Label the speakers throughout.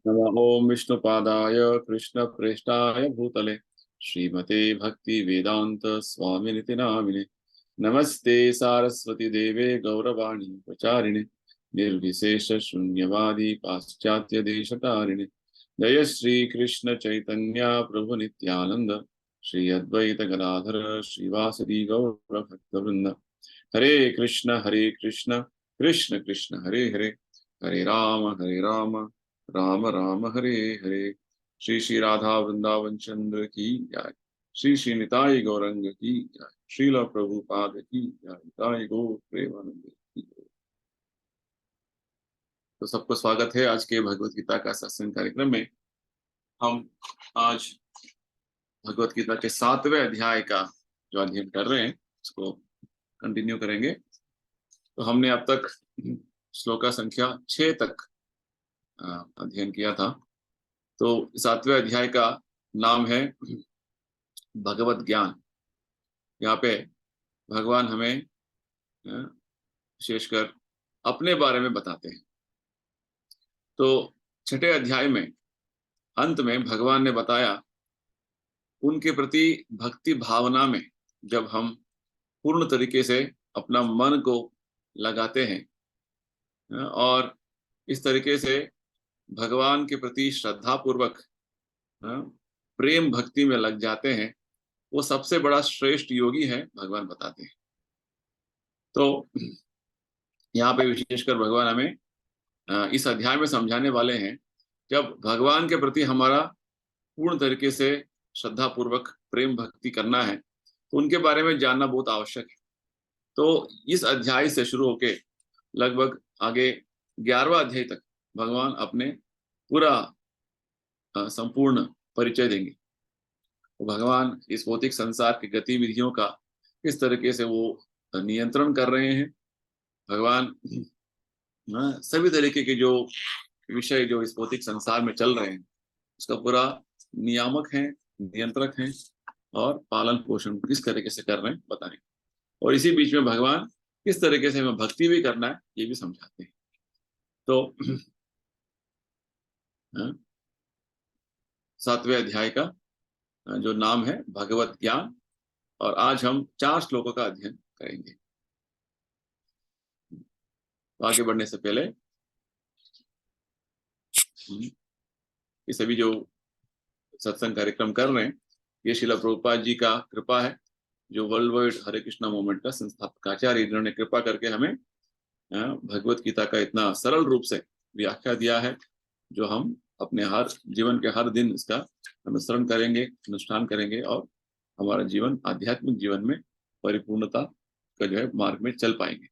Speaker 1: नमः ओम विष्णुपादाय कृष्णप्रेष्ठाय भूतले श्रीमते भक्ति वेदांत स्वामिनिति नामिने। नमस्ते सारस्वती देवे गौरवाणी प्रचारिणे निर्विशेष शून्यवादी पाश्चात्य देशतारिणे। जय श्री कृष्ण चैतन्य प्रभु नित्यानंद श्री अद्वैत गदाधर श्रीवासदि गौर भक्तवृंद। हरे कृष्ण कृष्ण कृष्ण हरे हरे, हरे राम राम राम हरे हरे। श्री श्री राधा वृंदावन चंद्र की जय। श्री श्री निताई गौरंग की जय। श्रील प्रभुपाद की जय। निताई गौर प्रेमानंद की जय। तो सबको स्वागत है आज के भगवत गीता का सत्संग कार्यक्रम में। हम आज भगवत गीता के 7वें अध्याय का जो अध्ययन कर रहे हैं उसको कंटिन्यू करेंगे। तो हमने अब तक श्लोका संख्या 6 तक अध्ययन किया था। तो 7वें अध्याय का नाम है भगवत ज्ञान। यहाँ पे भगवान हमें विशेषकर अपने बारे में बताते हैं। तो 6ठे अध्याय में अंत में भगवान ने बताया उनके प्रति भक्ति भावना में जब हम पूर्ण तरीके से अपना मन को लगाते हैं और इस तरीके से भगवान के प्रति श्रद्धा पूर्वक प्रेम भक्ति में लग जाते हैं, वो सबसे बड़ा श्रेष्ठ योगी है, भगवान बताते हैं। तो यहाँ पे विशेषकर भगवान हमें इस अध्याय में समझाने वाले हैं जब भगवान के प्रति हमारा पूर्ण तरीके से श्रद्धा पूर्वक प्रेम भक्ति करना है तो उनके बारे में जानना बहुत आवश्यक है। तो इस अध्याय से शुरू होके लगभग आगे 11वां अध्याय तक भगवान अपने पूरा संपूर्ण परिचय देंगे। तो भगवान इस भौतिक संसार की गतिविधियों का किस तरीके से वो नियंत्रण कर रहे हैं। भगवान सभी तरीके के जो विषय जो इस भौतिक संसार में चल रहे हैं उसका पूरा नियामक है, नियंत्रक है और पालन पोषण किस तरीके से कर रहे हैं बताएं। और इसी बीच में भगवान किस तरीके से हमें भक्ति भी करना है ये भी समझाते हैं। तो 7वें अध्याय का जो नाम है भगवत ज्ञान, और आज हम 4 श्लोकों का अध्ययन करेंगे। तो आगे बढ़ने से पहले ये सभी जो सत्संग कार्यक्रम कर रहे हैं ये श्रील प्रभुपाद जी का कृपा है, जो वर्ल्ड वाइड हरे कृष्णा मूवमेंट का संस्थापक आचार्य, इन्होंने कृपा करके हमें भगवत गीता का इतना सरल रूप से व्याख्या दिया है जो हम अपने हर जीवन के हर दिन इसका अनुसरण करेंगे, अनुष्ठान करेंगे और हमारा जीवन आध्यात्मिक जीवन में परिपूर्णता का जो है मार्ग में चल पाएंगे।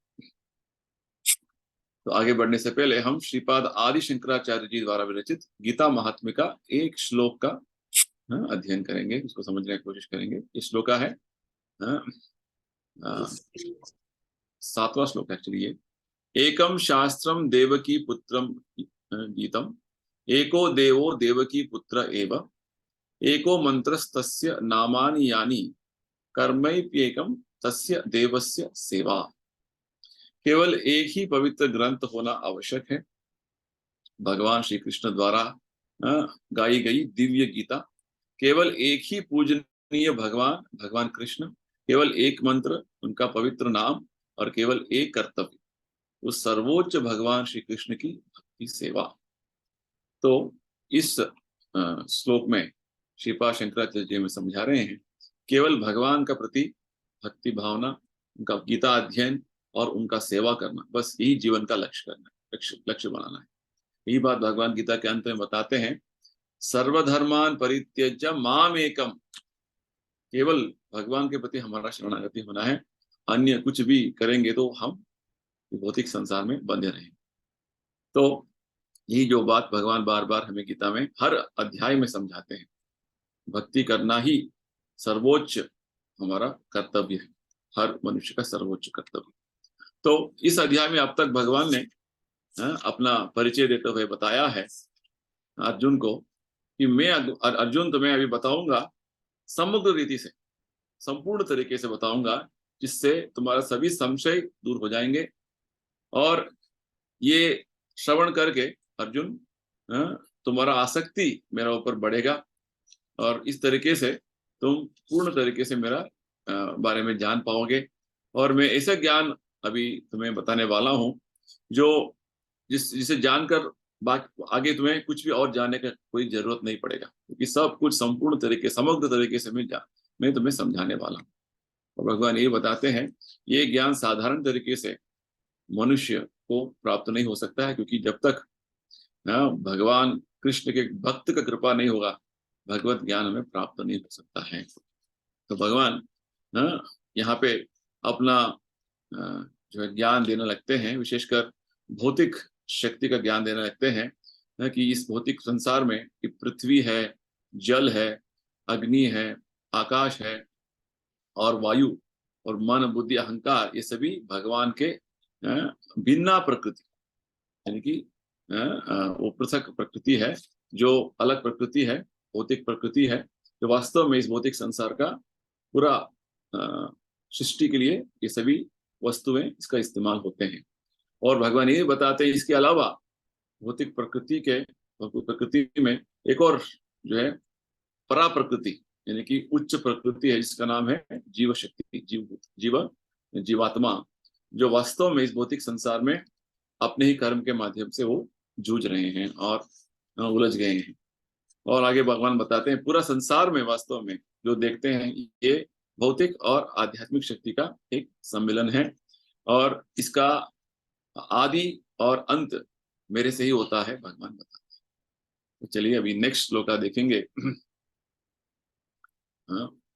Speaker 1: तो आगे बढ़ने से पहले हम श्रीपाद आदि शंकराचार्य जी द्वारा विरचित गीता महात्म्य का एक श्लोक का अध्ययन करेंगे, उसको समझने की कोशिश करेंगे। इस श्लोक का है 7वां श्लोक एक्चुअली ये। एकम शास्त्रम देवकी पुत्रम गीतम एको देवो देवकी पुत्र एव एको मंत्रस्तस्य नामानि यानि कर्मैप्येकम तस्य देवस्य सेवा। केवल एक ही पवित्र ग्रंथ होना आवश्यक है, भगवान श्री कृष्ण द्वारा गाई गई दिव्य गीता। केवल एक ही पूजनीय भगवान कृष्ण, केवल एक मंत्र उनका पवित्र नाम और केवल एक कर्तव्य उस सर्वोच्च भगवान श्री कृष्ण की भक्ति सेवा। तो इस श्लोक में श्रीपाद शंकराचार्य जी में समझा रहे हैं केवल भगवान का प्रति भक्ति भावना, उनका गीता अध्ययन और उनका सेवा करना, बस यही जीवन का लक्ष्य करना है, लक्ष्य बनाना है। यही बात भगवान गीता के अंत में बताते हैं, सर्वधर्मान परित्यज्य माम एकम। केवल भगवान के प्रति हमारा शरणागति होना है, अन्य कुछ भी करेंगे तो हम भौतिक संसार में बंधे रहेंगे। तो यही जो बात भगवान बार बार हमें गीता में हर अध्याय में समझाते हैं, भक्ति करना ही सर्वोच्च हमारा कर्तव्य है, हर मनुष्य का सर्वोच्च कर्तव्य। तो इस अध्याय में अब तक भगवान ने अपना परिचय देते हुए बताया है अर्जुन को कि मैं अर्जुन तुम्हें अभी बताऊंगा समग्र रीति से, संपूर्ण तरीके से बताऊंगा, जिससे तुम्हारा सभी संशय दूर हो जाएंगे। और ये श्रवण करके अर्जुन तुम्हारा आसक्ति मेरा ऊपर बढ़ेगा और इस तरीके से तुम पूर्ण तरीके से मेरा बारे में जान पाओगे। और मैं ऐसा ज्ञान अभी तुम्हें बताने वाला हूँ जो जिसे जानकर आगे तुम्हें कुछ भी और जानने का कोई जरूरत नहीं पड़ेगा, क्योंकि सब कुछ संपूर्ण तरीके समग्र तरीके से मैं तुम्हें समझाने वाला हूँ। और भगवान ये बताते हैं ये ज्ञान साधारण तरीके से मनुष्य को प्राप्त नहीं हो सकता है, क्योंकि जब तक भगवान कृष्ण के भक्त का कृपा नहीं होगा भगवत ज्ञान हमें प्राप्त नहीं हो सकता है। तो भगवान यहाँ पे अपना जो है ज्ञान देने लगते हैं, विशेषकर भौतिक शक्ति का ज्ञान देने लगते हैं कि इस भौतिक संसार में कि पृथ्वी है, जल है, अग्नि है, आकाश है और वायु और मन बुद्धि अहंकार, ये सभी भगवान के भिन्ना प्रकृति, यानी कि वो पृथक प्रकृति है, जो अलग प्रकृति है, भौतिक प्रकृति है, जो वास्तव में इस भौतिक संसार का पूरा सृष्टि के लिए ये सभी वस्तुएं इसका इस्तेमाल होते हैं। और भगवान ये बताते हैं इसके अलावा भौतिक प्रकृति में एक और जो है परा प्रकृति, यानी कि उच्च प्रकृति है, जिसका नाम है जीव शक्ति, जीवात्मा, जो वास्तव में इस भौतिक संसार में अपने ही कर्म के माध्यम से वो जूझ रहे हैं और उलझ गए हैं। और आगे भगवान बताते हैं पूरा संसार में वास्तव में जो देखते हैं ये भौतिक और आध्यात्मिक शक्ति का एक सम्मिलन है, और इसका आदि और अंत मेरे से ही होता है, भगवान बताते हैं। तो चलिए अभी नेक्स्ट श्लोका देखेंगे।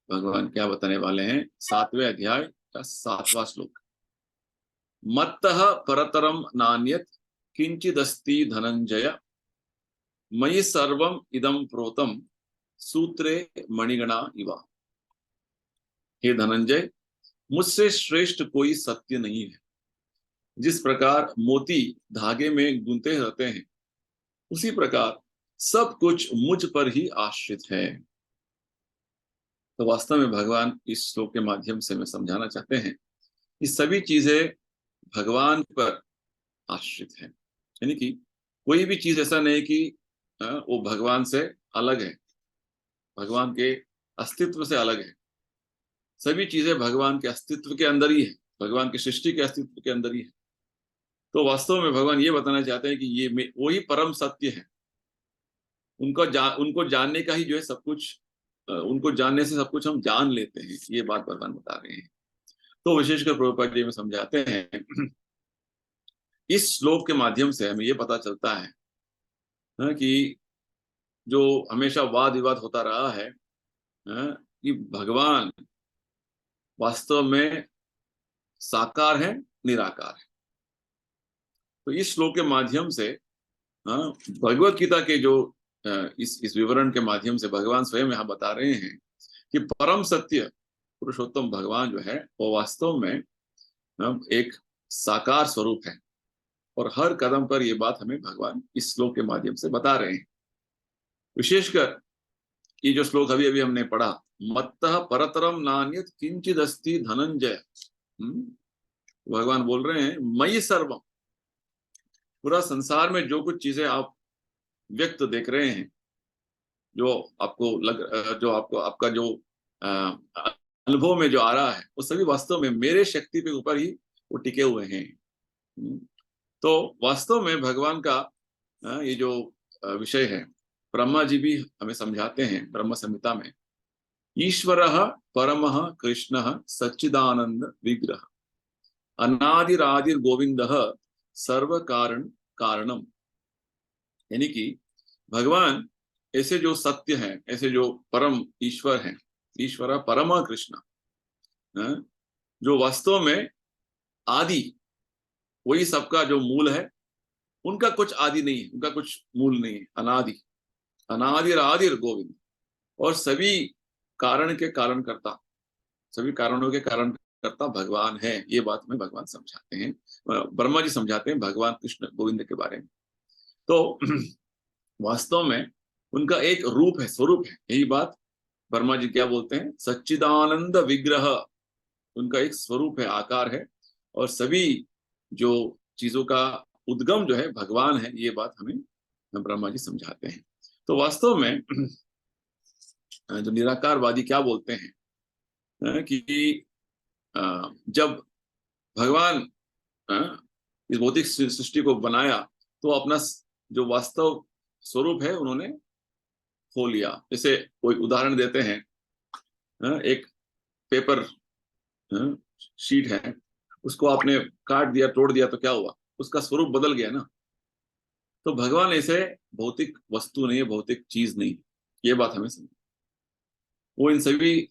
Speaker 1: भगवान क्या बताने वाले हैं, 7वें अध्याय का 7वां श्लोक। मत्तः परतरम नान्यत किंचिदस्ति धनंजय मयि सर्वम इदम प्रोतम सूत्रे मणिगणा इवा। हे धनंजय, मुझसे श्रेष्ठ कोई सत्य नहीं है। जिस प्रकार मोती धागे में गूंथे रहते हैं उसी प्रकार सब कुछ मुझ पर ही आश्रित है। तो वास्तव में भगवान इस श्लोक के माध्यम से मैं समझाना चाहते हैं कि सभी चीजें भगवान पर आश्रित है, यानी कि कोई भी चीज ऐसा नहीं कि वो भगवान से अलग है, भगवान के अस्तित्व से अलग है। सभी चीजें भगवान के अस्तित्व के अंदर ही है, भगवान की सृष्टि के अस्तित्व के अंदर ही है। तो वास्तव में भगवान ये बताना चाहते हैं कि ये वही परम सत्य है। उनको जानने का ही जो है सब कुछ, उनको जानने से सब कुछ हम जान लेते हैं, ये बात भगवान बता रहे हैं। तो विशेषकर प्रभुपाद जी में समझाते हैं इस श्लोक के माध्यम से हमें ये पता चलता है कि जो हमेशा वाद विवाद होता रहा है कि भगवान वास्तव में साकार है, निराकार है। तो इस श्लोक के माध्यम से भगवत गीता के जो इस विवरण के माध्यम से भगवान स्वयं यहाँ बता रहे हैं कि परम सत्य पुरुषोत्तम भगवान जो है वो वास्तव में एक साकार स्वरूप है। और हर कदम पर ये बात हमें भगवान इस श्लोक के माध्यम से बता रहे हैं। विशेषकर ये जो श्लोक अभी अभी हमने पढ़ा, मत्तः परतरम नान्यत किंचिद अस्ति धनंजय, भगवान बोल रहे हैं मयि सर्वम, पूरा संसार में जो कुछ चीजें आप व्यक्त देख रहे हैं, जो आपको आपका जो अनुभव में जो आ रहा है वो सभी वास्तव में मेरे शक्ति पे ऊपर ही वो टिके हुए हैं। तो वास्तव में भगवान का ये जो विषय है, ब्रह्मा जी भी हमें समझाते हैं ब्रह्म संहिता में, ईश्वरः परमः कृष्णः सच्चिदानंद विग्रह अनादिरादिर गोविंदः सर्व कारण कारणम। यानी कि भगवान ऐसे जो सत्य हैं, ऐसे जो परम ईश्वर हैं, ईश्वर परम कृष्ण, जो वास्तव में आदि, वही सबका जो मूल है, उनका कुछ आदि नहीं है, उनका कुछ मूल नहीं है, अनादि, अनादिर आदिर गोविंद, और सभी कारण के कारण करता, सभी कारणों के कारण करता भगवान है। ये बात में भगवान समझाते हैं, ब्रह्मा जी समझाते हैं भगवान कृष्ण गोविंद के बारे में। तो वास्तव में उनका एक रूप है, स्वरूप है। यही बात ब्रह्मा जी क्या बोलते हैं, सच्चिदानंद विग्रह, उनका एक स्वरूप है, आकार है, और सभी जो चीजों का उद्गम जो है भगवान है, ये बात हमें ब्रह्मा जी समझाते हैं। तो वास्तव में जो निराकारवादी क्या बोलते हैं कि जब भगवान इस भौतिक सृष्टि को बनाया तो अपना जो वास्तव स्वरूप है उन्होंने खो लिया। जैसे कोई उदाहरण देते हैं, एक पेपर शीट है, उसको आपने काट दिया, तोड़ दिया, तो क्या हुआ, उसका स्वरूप बदल गया ना। तो भगवान ऐसे भौतिक वस्तु नहीं है, भौतिक चीज नहीं, ये बात हमें समझ। वो इन सभी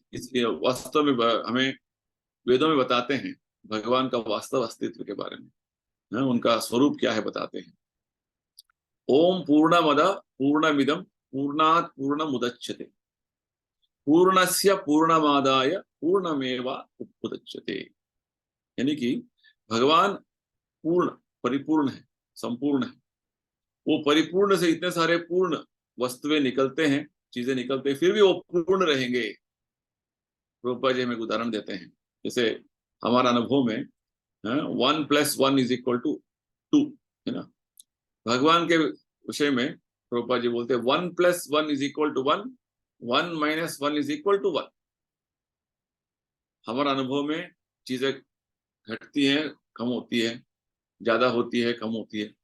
Speaker 1: वास्तव में हमें वेदों में बताते हैं भगवान का वास्तव अस्तित्व के बारे में, उनका स्वरूप क्या है बताते हैं। ओम पूर्णमद पूर्णमिदम पूर्णात् पूर्णमुदच्यते पूर्णस्य पूर्णमादाय पूर्णमेवा उपदच्यते। यानी कि भगवान पूर्ण, परिपूर्ण है, संपूर्ण है। वो परिपूर्ण से इतने सारे पूर्ण वस्तुएं निकलते हैं, चीजें निकलते हैं, फिर भी वो पूर्ण रहेंगे। रूपा जी हमें एक उदाहरण देते हैं, जैसे हमारा अनुभव में 1+1=2 है ना। भगवान के विषय में रूपा जी बोलते हैं 1+1=1, 1 - 1=1। हमारा अनुभव में चीजें घटती हैं, कम होती है, ज्यादा होती है, कम होती है।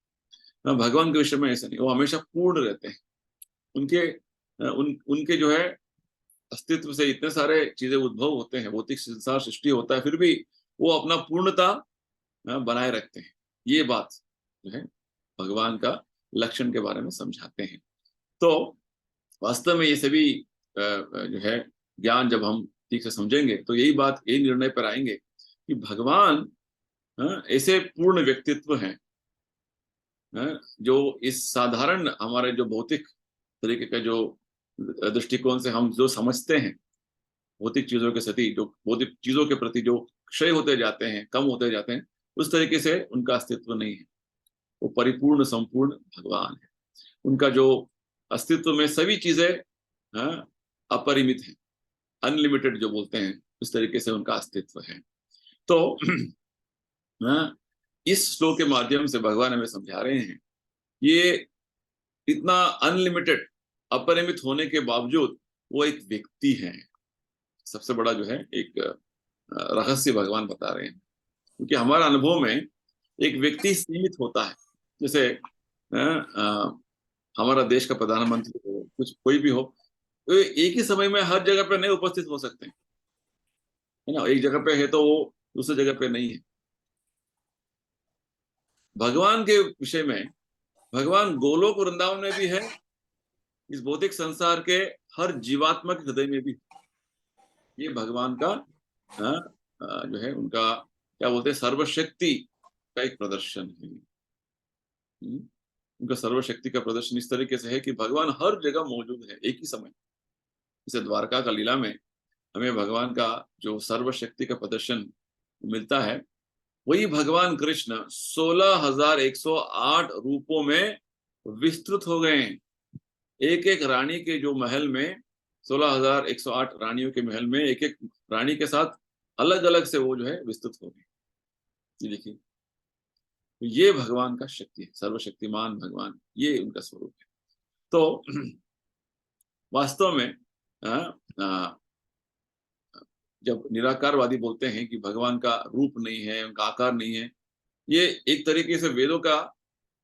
Speaker 1: भगवान के विषय में ऐसा नहीं, वो हमेशा पूर्ण रहते हैं। उनके उनके जो है अस्तित्व से इतने सारे चीजें उद्भव होते हैं, भौतिक संसार सृष्टि होता है, फिर भी वो अपना पूर्णता बनाए रखते हैं। ये बात जो है भगवान का लक्षण के बारे में समझाते हैं। तो वास्तव में ये सभी जो है ज्ञान जब हम ठीक से समझेंगे तो यही बात, यही निर्णय पर आएंगे कि भगवान ऐसे पूर्ण व्यक्तित्व हैं जो इस साधारण हमारे जो भौतिक तरीके का जो दृष्टिकोण से हम जो समझते हैं, भौतिक चीजों के प्रति, जो भौतिक चीजों के प्रति जो क्षय होते जाते हैं, कम होते जाते हैं, उस तरीके से उनका अस्तित्व नहीं है। वो परिपूर्ण संपूर्ण भगवान है। उनका जो अस्तित्व में सभी चीजें अपरिमित है, अनलिमिटेड जो बोलते हैं, उस तरीके से उनका अस्तित्व है। तो इस श्लोक के माध्यम से भगवान हमें समझा रहे हैं, ये इतना अनलिमिटेड, अपरिमित होने के बावजूद वो एक व्यक्ति है। सबसे बड़ा जो है एक रहस्य भगवान बता रहे हैं, क्योंकि हमारा अनुभव में एक व्यक्ति सीमित होता है। जैसे हमारा देश का प्रधानमंत्री हो, कुछ कोई भी हो, तो एक ही समय में हर जगह पे नहीं उपस्थित हो सकते, है ना। एक जगह पे है तो वो दूसरी जगह पे नहीं है। भगवान के विषय में, भगवान गोलोक वृंदावन में भी है, इस भौतिक संसार के हर जीवात्मा के हृदय में भी। ये भगवान का जो है उनका क्या बोलते हैं, सर्वशक्ति का एक प्रदर्शन है। उनका सर्वशक्ति का प्रदर्शन इस तरीके से है कि भगवान हर जगह मौजूद है एक ही समय। जैसे द्वारका का लीला में हमें भगवान का जो सर्वशक्ति का प्रदर्शन मिलता है, वही भगवान कृष्ण 16,108 रूपों में विस्तृत हो गए हैं। एक एक रानी के जो महल में, 16,108 रानियों के महल में एक एक रानी के साथ अलग अलग से वो जो है विस्तृत हो गए। ये देखिए, ये भगवान का शक्ति है, सर्वशक्तिमान भगवान, ये उनका स्वरूप है। तो वास्तव में जब निराकारवादी बोलते हैं कि भगवान का रूप नहीं है, उनका आकार नहीं है, ये एक तरीके से वेदों का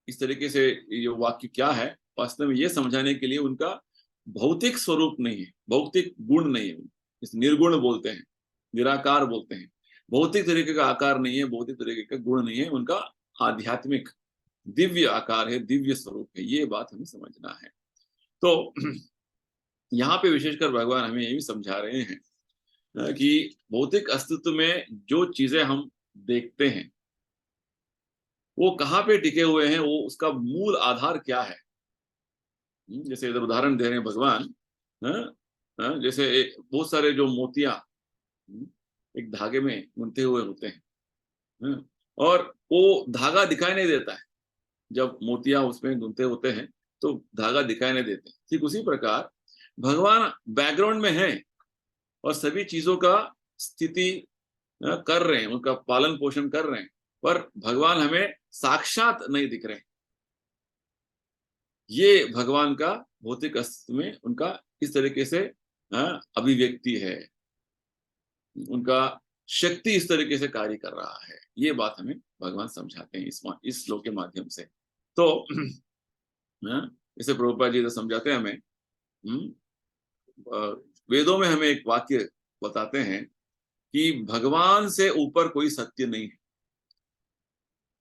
Speaker 1: इस तरीके से ये वाक्य क्या है, वास्तव में ये समझाने के लिए उनका भौतिक स्वरूप नहीं है, भौतिक गुण नहीं है। इस निर्गुण बोलते हैं, निराकार बोलते हैं। भौतिक तरीके का आकार नहीं है, भौतिक तरीके का गुण नहीं है, उनका आध्यात्मिक दिव्य आकार है, दिव्य स्वरूप है। ये बात हमें समझना है। तो यहाँ पे विशेषकर भगवान हमें ये भी समझा रहे हैं कि भौतिक अस्तित्व में जो चीजें हम देखते हैं वो कहाँ पे टिके हुए हैं, वो उसका मूल आधार क्या है। जैसे इधर उदाहरण दे रहे हैं भगवान, जैसे बहुत सारे जो मोतियां एक धागे में गुंथे हुए होते हैं, और वो धागा दिखाई नहीं देता है। जब मोतियां उसमें गुंथे होते हैं तो धागा दिखाई नहीं देते। ठीक उसी प्रकार भगवान बैकग्राउंड में है और सभी चीजों का स्थिति कर रहे हैं, उनका पालन पोषण कर रहे हैं, पर भगवान हमें साक्षात नहीं दिख रहे। ये भगवान का भौतिक अस्तित्व में उनका इस तरीके से अभिव्यक्ति है, उनका शक्ति इस तरीके से कार्य कर रहा है। ये बात हमें भगवान समझाते हैं इस श्लोक के माध्यम से। तो जैसे प्रभुपाद जी तो समझाते हैं हमें, वेदों में हमें एक वाक्य बताते हैं कि भगवान से ऊपर कोई सत्य नहीं है,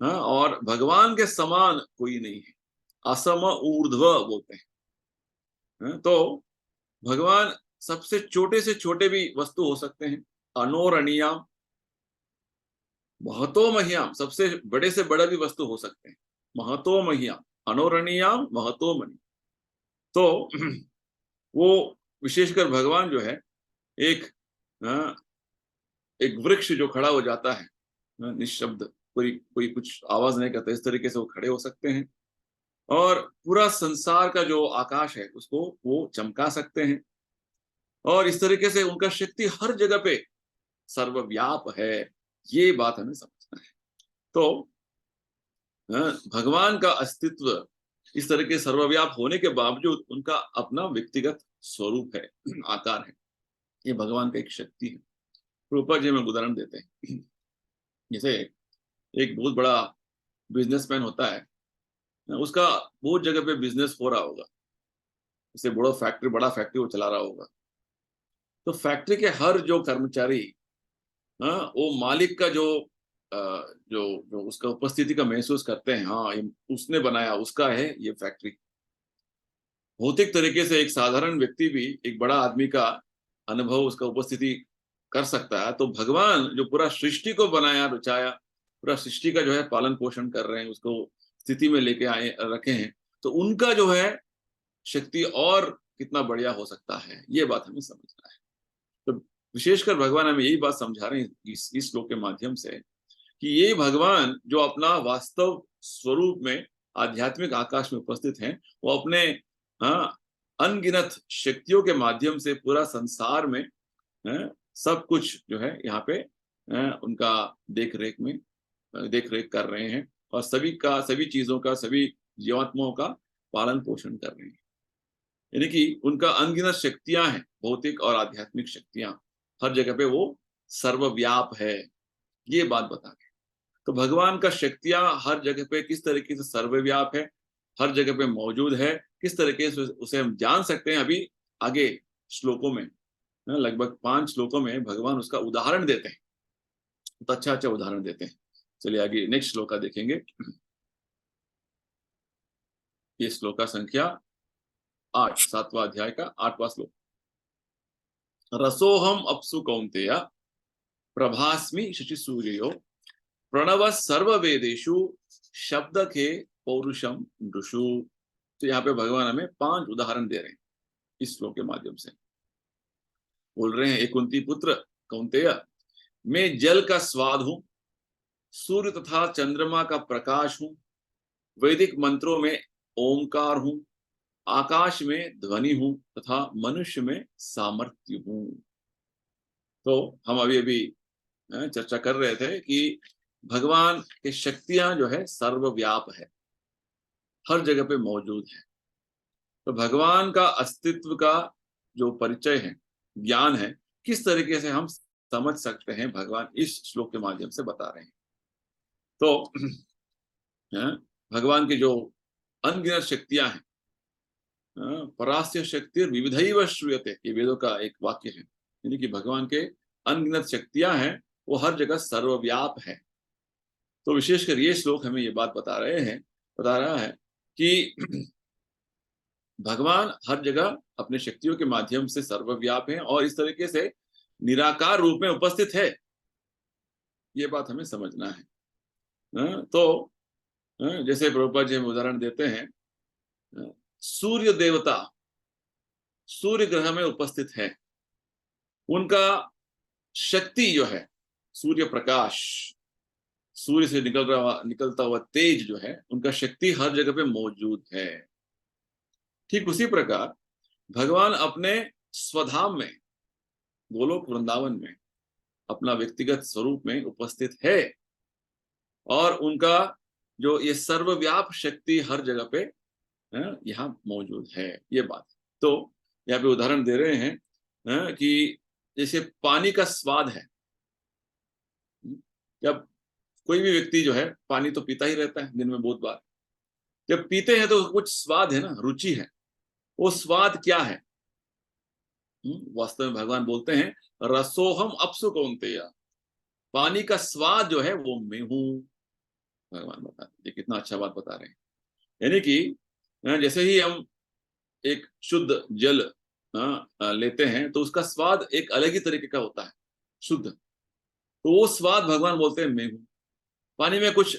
Speaker 1: और भगवान के समान कोई नहीं है, असम ऊर्ध्व बोलते हैं। तो भगवान सबसे छोटे से छोटे भी वस्तु हो सकते हैं, अनोरणीयाम महतो मह्याम, सबसे बड़े से बड़ा भी वस्तु हो सकते हैं, महतो मह्याम अनोरणीयाम महतो मणि। तो वो विशेषकर भगवान जो है एक एक वृक्ष जो खड़ा हो जाता है निशब्द, कोई कोई कुछ आवाज नहीं करता, इस तरीके से वो खड़े हो सकते हैं, और पूरा संसार का जो आकाश है उसको वो चमका सकते हैं, और इस तरीके से उनका शक्ति हर जगह पे सर्वव्याप है। ये बात हमें समझना है। तो भगवान का अस्तित्व इस तरह के सर्वव्याप होने के बावजूद उनका अपना व्यक्तिगत स्वरूप है, आकार है। ये भगवान का एक शक्ति है। प्रभुपाद जी में उदाहरण देते हैं, जैसे एक बहुत बड़ा बिजनेसमैन होता है, उसका बहुत जगह पे बिजनेस हो रहा होगा, जैसे बड़ा फैक्ट्री वो चला रहा होगा। तो फैक्ट्री के हर जो कर्मचारी वो मालिक का जो जो उसका उपस्थिति का महसूस करते हैं, हाँ ये उसने बनाया, उसका है ये फैक्ट्री। भौतिक तरीके से एक साधारण व्यक्ति भी एक बड़ा आदमी का अनुभव, उसका उपस्थिति कर सकता है। तो भगवान जो पूरा सृष्टि को बनाया रचाया, पूरा सृष्टि का जो है पालन पोषण कर रहे हैं, उसको स्थिति में लेके आए रखे हैं, तो उनका जो है शक्ति और कितना बढ़िया हो सकता है, ये बात हमें समझना है। तो विशेषकर भगवान हमें यही बात समझा रहे हैं इस श्लोक के माध्यम से, कि ये भगवान जो अपना वास्तव स्वरूप में आध्यात्मिक आकाश में उपस्थित हैं, वो अपने अनगिनत शक्तियों के माध्यम से पूरा संसार में सब कुछ जो है यहाँ पे उनका देख रेख कर रहे हैं, और सभी चीजों का, सभी जीवात्माओं का पालन पोषण कर रहे हैं। यानी कि उनका अनगिनत शक्तियां हैं, भौतिक और आध्यात्मिक शक्तियां, हर जगह पे वो सर्वव्याप है, ये बात बता रहे हैं। तो भगवान का शक्तियां हर जगह पे किस तरीके से सर्वव्याप है, हर जगह पे मौजूद है, किस तरीके से उसे हम जान सकते हैं, अभी आगे श्लोकों में, लगभग 5 श्लोकों में भगवान उसका उदाहरण देते हैं, तो अच्छा उदाहरण देते हैं। चलिए आगे नेक्स्ट श्लोक का देखेंगे। ये श्लोका संख्या 8, 7वां अध्याय का 8वां श्लोक। रसोहम अपसु कौन्तेय प्रभास्मि शशि सूर्यो प्रणव सर्व वेदेशु शब्द के पौरुषम नृषु। तो यहाँ पे भगवान हमें 5 उदाहरण दे रहे हैं इस श्लोक के माध्यम से। बोल रहे हैं, एक कुंती पुत्र कौन्तेय, मैं जल का स्वाद हूं, सूर्य तथा चंद्रमा का प्रकाश हूं, वैदिक मंत्रों में ओंकार हूं, आकाश में ध्वनि हूं, तथा मनुष्य में सामर्थ्य हूं। तो हम अभी अभी चर्चा कर रहे थे कि भगवान की शक्तियां जो है सर्वव्याप है, हर जगह पे मौजूद है। तो भगवान का अस्तित्व का जो परिचय है, ज्ञान है, किस तरीके से हम समझ सकते हैं, भगवान इस श्लोक के माध्यम से बता रहे हैं। तो भगवान की जो अनगिनत शक्तियां हैं, परास्य शक्ति विविधैव श्रूयते, ये वेदों का एक वाक्य है, यानी कि भगवान के अनगिनत शक्तियां हैं, वो हर जगह सर्वव्याप है। तो विशेषकर ये श्लोक हमें ये बात बता रहा है कि भगवान हर जगह अपने शक्तियों के माध्यम से सर्वव्याप है, और इस तरीके से निराकार रूप में उपस्थित है, ये बात हमें समझना है। तो जैसे प्रभुपाद जी हम उदाहरण देते हैं, सूर्य देवता सूर्य ग्रह में उपस्थित है, उनका शक्ति जो है सूर्य प्रकाश, सूर्य से निकलता हुआ तेज जो है, उनका शक्ति हर जगह पे मौजूद है। ठीक उसी प्रकार भगवान अपने स्वधाम में, गोलोक वृंदावन में, अपना व्यक्तिगत स्वरूप में उपस्थित है, और उनका जो ये सर्वव्याप शक्ति हर जगह पे यहाँ मौजूद है, ये बात। तो यहाँ पे उदाहरण दे रहे हैं कि जैसे पानी का स्वाद है। जब कोई भी व्यक्ति जो है पानी तो पीता ही रहता है दिन में बहुत बार, जब पीते हैं तो कुछ स्वाद है ना, रुचि है। वो स्वाद क्या है? वास्तव में भगवान बोलते हैं रसोहम अपसु कौन्तेय, पानी का स्वाद जो है वो मैं हूं। भगवान बता रहे, ये कितना अच्छा बात बता रहे हैं। यानी कि जैसे ही हम एक शुद्ध जल लेते हैं तो उसका स्वाद एक अलग ही तरीके का होता है, शुद्ध। तो वो स्वाद भगवान बोलते हैं मैं हूं। पानी में कुछ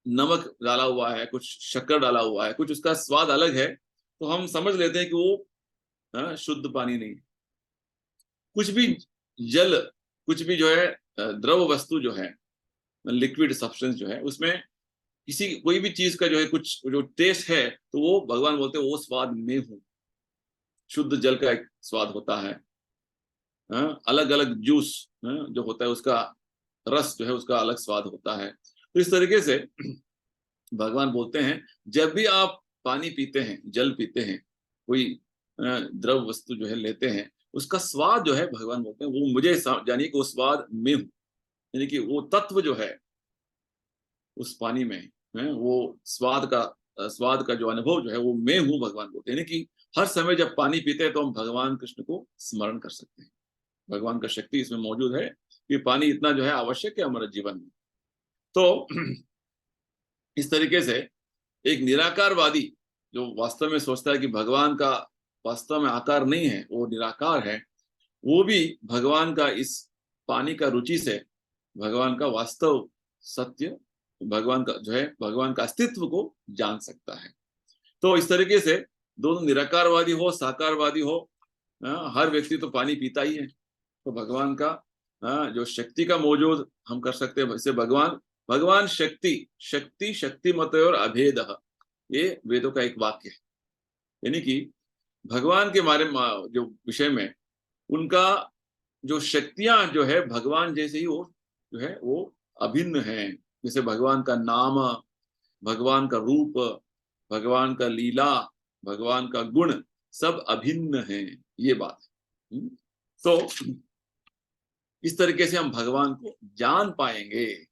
Speaker 1: नमक डाला हुआ है, कुछ शक्कर डाला हुआ है, कुछ उसका स्वाद अलग है, तो हम समझ लेते हैं कि वो शुद्ध पानी नहीं है। कुछ भी जल, कुछ भी जो है द्रव वस्तु जो है, लिक्विड सब्सटेंस जो है, उसमें किसी कोई भी चीज का जो है कुछ जो टेस्ट है, तो वो भगवान बोलते हैं वो स्वाद में हूं। शुद्ध जल का एक स्वाद होता है, अलग अलग जूस जो होता है उसका रस जो है उसका अलग स्वाद होता है। तो इस तरीके से भगवान बोलते हैं जब भी आप पानी पीते हैं, जल पीते हैं, कोई द्रव वस्तु जो है लेते हैं, उसका स्वाद जो है भगवान बोलते हैं वो मुझे जानिए कि वो स्वाद में हूं। यानी कि वो तत्व जो है उस पानी में है, वो स्वाद का जो अनुभव जो है वो मैं हूं, भगवान बोलते हैं। यानी कि हर समय जब पानी पीते हैं तो हम भगवान कृष्ण को स्मरण कर सकते हैं। भगवान का शक्ति इसमें मौजूद है कि पानी इतना जो है आवश्यक है हमारे जीवन में। तो इस तरीके से एक निराकारवादी जो वास्तव में सोचता है कि भगवान का वास्तव में आकार नहीं है, वो निराकार है, वो भी भगवान का इस पानी का रुचि से भगवान का वास्तव सत्य, भगवान का जो है भगवान का अस्तित्व को जान सकता है। तो इस तरीके से दोनों निराकारवादी हो साकारवादी हो, हर व्यक्ति तो पानी पीता ही है। तो भगवान का जो शक्ति का मौजूद हम कर सकते हैं। वैसे भगवान भगवान शक्ति शक्ति शक्तिमत और अभेद, ये वेदों का एक वाक्य है। यानी कि भगवान के बारे में जो विषय में उनका जो शक्तियां जो है भगवान जैसे ही वो जो है वो अभिन्न है। जैसे भगवान का नाम, भगवान का रूप, भगवान का लीला, भगवान का गुण सब अभिन्न है, ये बात है। तो इस तरीके से हम भगवान को जान पाएंगे।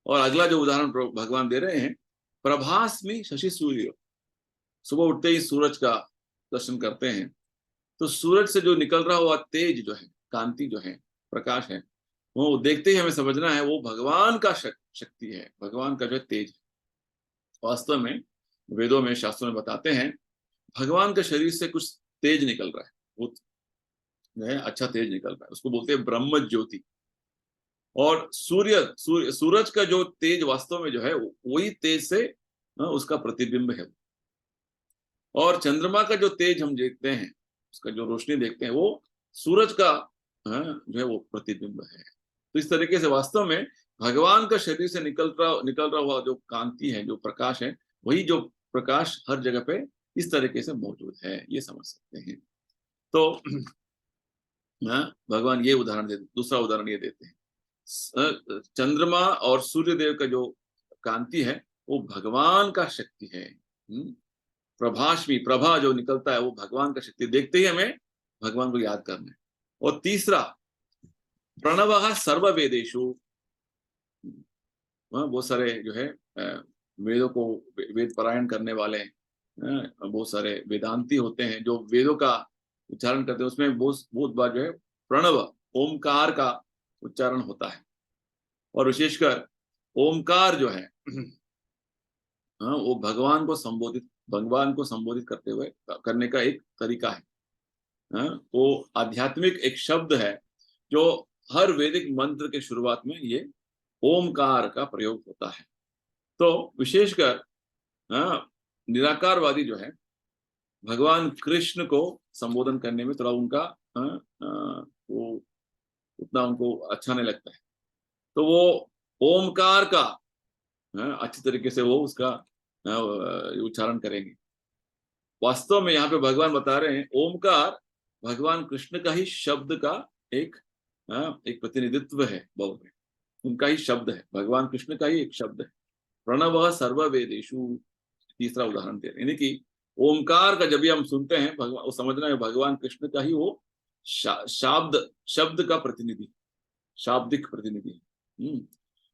Speaker 1: और अगला जो उदाहरण भगवान दे रहे हैं, प्रभास में शशि सूर्य, सुबह उठते ही सूरज का दर्शन करते हैं, तो सूरज से जो निकल रहा हुआ तेज जो है, कांति जो है, प्रकाश है, वो देखते ही हमें समझना है वो भगवान का शक्ति है, भगवान का जो तेज है। वास्तव में वेदों में शास्त्रों में बताते हैं भगवान के शरीर से कुछ तेज निकल रहा है, वो जो है अच्छा तेज निकल रहा है, उसको बोलते हैं ब्रह्म ज्योति। और सूरज का जो तेज वास्तव में जो है वही तेज से उसका प्रतिबिंब है। और चंद्रमा का जो तेज हम देखते हैं, उसका जो रोशनी देखते हैं, वो सूरज का जो है वो प्रतिबिंब है। तो इस तरीके से वास्तव में भगवान का शरीर से निकल रहा हुआ जो कांति है, जो प्रकाश है, वही जो प्रकाश हर जगह पे इस तरीके से मौजूद है, ये समझ सकते हैं। तो भगवान ये उदाहरण देते, दूसरा उदाहरण ये देते हैं, चंद्रमा और सूर्य देव का जो कांति है वो भगवान का शक्ति है। प्रभाष्मी, प्रभा जो निकलता है वो भगवान का शक्ति, देखते ही हमें भगवान को याद करना है। और तीसरा, प्रणव सर्व वेदेशु, बहुत सारे जो है वेदों को वेद पारायण करने वाले बहुत सारे वेदांती होते हैं जो वेदों का उच्चारण करते हैं, उसमें बहुत बार जो है प्रणव ओमकार का उच्चारण होता है। और विशेषकर ओमकार जो है वो भगवान को संबोधित करते हुए करने का एक तरीका है। वो आध्यात्मिक एक शब्द है जो हर वैदिक मंत्र के शुरुआत में ये ओमकार का प्रयोग होता है। तो विशेषकर निराकारवादी जो है भगवान कृष्ण को संबोधन करने में थोड़ा उनका वो उतना उनको अच्छा नहीं लगता है, तो वो ओमकार का अच्छी तरीके से वो उसका उच्चारण करेंगे। वास्तव में यहाँ पे भगवान बता रहे हैं ओमकार भगवान कृष्ण का ही शब्द का एक एक प्रतिनिधित्व है, बहुत उनका ही शब्द है, भगवान कृष्ण का ही एक शब्द है। प्रणव सर्व वेदेशु, तीसरा उदाहरण दे रहे हैं। यानी कि ओमकार का जब भी हम सुनते हैं भगवान, वो समझना है भगवान कृष्ण का ही वो शाब्द शब्द का प्रतिनिधि, शाब्दिक प्रतिनिधि।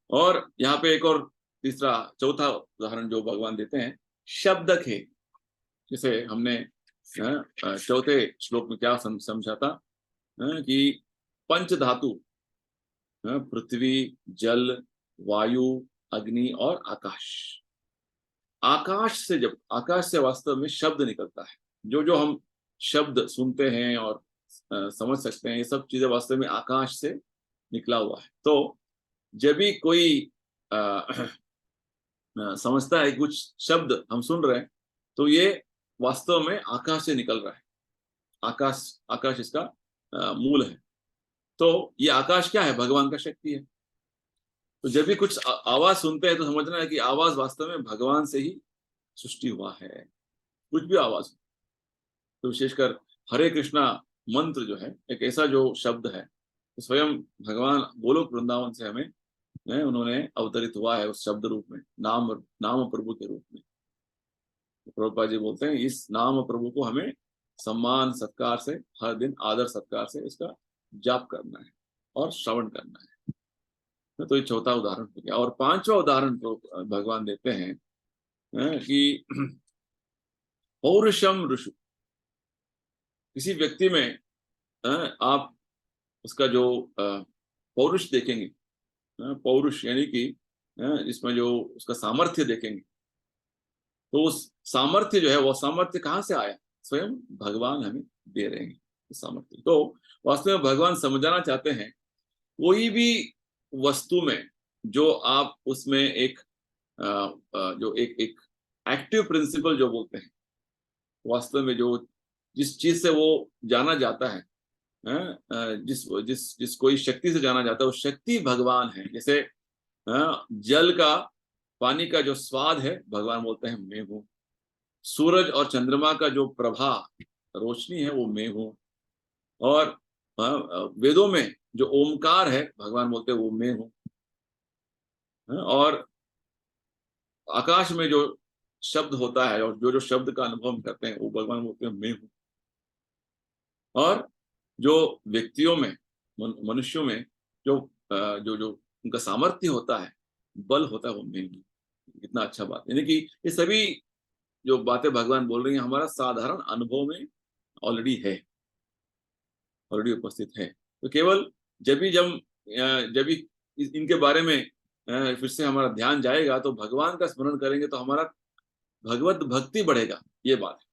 Speaker 1: और यहाँ पे एक और तीसरा चौथा उदाहरण जो भगवान देते हैं, शब्दक है। जैसे हमने चौथे श्लोक में क्या समझा था, कि पंच धातु, पृथ्वी, जल, वायु, अग्नि और आकाश। आकाश से वास्तव में शब्द निकलता है। जो जो हम शब्द सुनते हैं और समझ सकते हैं, ये सब चीजें वास्तव में आकाश से निकला हुआ है। तो जब भी कोई समझता है कुछ शब्द हम सुन रहे हैं, तो ये वास्तव में आकाश से निकल रहा है। आकाश आकाश इसका मूल है। तो ये आकाश क्या है? भगवान का शक्ति है। तो जब भी कुछ आवाज सुनते हैं तो समझना है कि आवाज वास्तव में भगवान से ही सृष्टि हुआ है। कुछ भी आवाज, तो विशेषकर हरे कृष्णा मंत्र जो है एक ऐसा जो शब्द है, तो स्वयं भगवान गोलोक वृंदावन से हमें उन्होंने अवतरित हुआ है उस शब्द रूप में, नाम नाम प्रभु के रूप में। प्रभुपाद जी बोलते हैं इस नाम प्रभु को हमें सम्मान सत्कार से, हर दिन आदर सत्कार से इसका जाप करना है और श्रवण करना है। तो ये चौथा उदाहरण हो गया। और पांचवा उदाहरण तो भगवान देते हैं कि पौरुषम ऋषु। किसी व्यक्ति में आप उसका जो पौरुष देखेंगे, पौरुष यानी कि इसमें जो उसका सामर्थ्य देखेंगे, तो उस सामर्थ्य जो है वो सामर्थ्य कहाँ से आया? स्वयं भगवान हमें दे रहे हैं सामर्थ्य। तो वास्तव में भगवान समझाना चाहते हैं कोई भी वस्तु में जो आप उसमें एक जो एक एक एक्टिव प्रिंसिपल जो बोलते हैं, वास्तव में जो जिस चीज से वो जाना जाता है, जिस जिस जिस कोई शक्ति से जाना जाता है, वो शक्ति भगवान है। जैसे जल का, पानी का जो स्वाद है, भगवान बोलते हैं मैं हूँ। सूरज और चंद्रमा का जो प्रभा, रोशनी है, वो मैं हूँ। और वेदों में जो ओमकार है, भगवान बोलते हैं वो मैं हूँ। और आकाश में जो शब्द होता है और जो जो शब्द का अनुभव हम करते हैं, वो भगवान बोलते हैं मैं हूँ। और जो व्यक्तियों में, मनुष्यों में जो जो जो उनका सामर्थ्य होता है, बल होता है, वो मैं हूँ। कितना अच्छा बात, यानी कि ये सभी जो बातें भगवान बोल रही हैं हमारा साधारण अनुभव में ऑलरेडी है, ऑलरेडी उपस्थित है। तो केवल जब भी इनके बारे में फिर से हमारा ध्यान जाएगा, तो भगवान का स्मरण करेंगे तो हमारा भगवत भक्ति बढ़ेगा। ये बात है।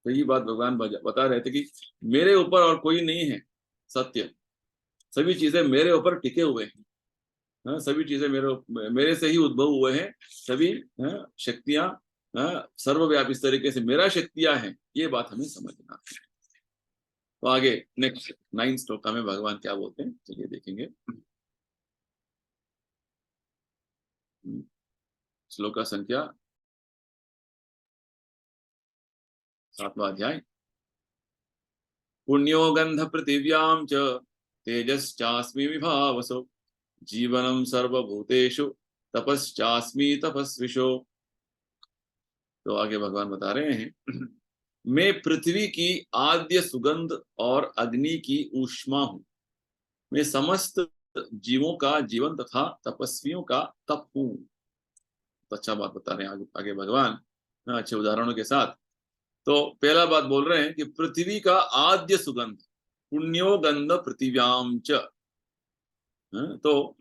Speaker 1: तो ये बात भगवान बता रहे थे कि मेरे ऊपर और कोई नहीं है सत्य, सभी चीजें मेरे ऊपर टिके हुए हैं। सभी चीजें मेरे से ही उद्भव हुए हैं। सभी शक्तियां सर्वव्यापी इस तरीके से मेरा शक्तियां हैं। ये बात हमें समझना है। तो आगे नेक्स्ट 9 श्लोक में भगवान क्या बोलते हैं, चलिए देखेंगे। श्लोक का संख्या 7वां अध्याय। पुण्यो गंध पृथिव्याम च तेजश्चास्मि विभावसो जीवनम सर्वभूतेषु तपश्चास्मि तपस्विशो। तो आगे भगवान बता रहे हैं मैं पृथ्वी की आद्य सुगंध और अग्नि की ऊष्मा हूं। मैं समस्त जीवों का जीवन तथा तपस्वियों का तप हूं। तो अच्छा बात बता रहे हैं आगे भगवान अच्छे उदाहरणों के साथ। तो पहला बात बोल रहे हैं कि पृथ्वी का आद्य सुगंध, पुण्यो गंध पृथिव्याम च। तो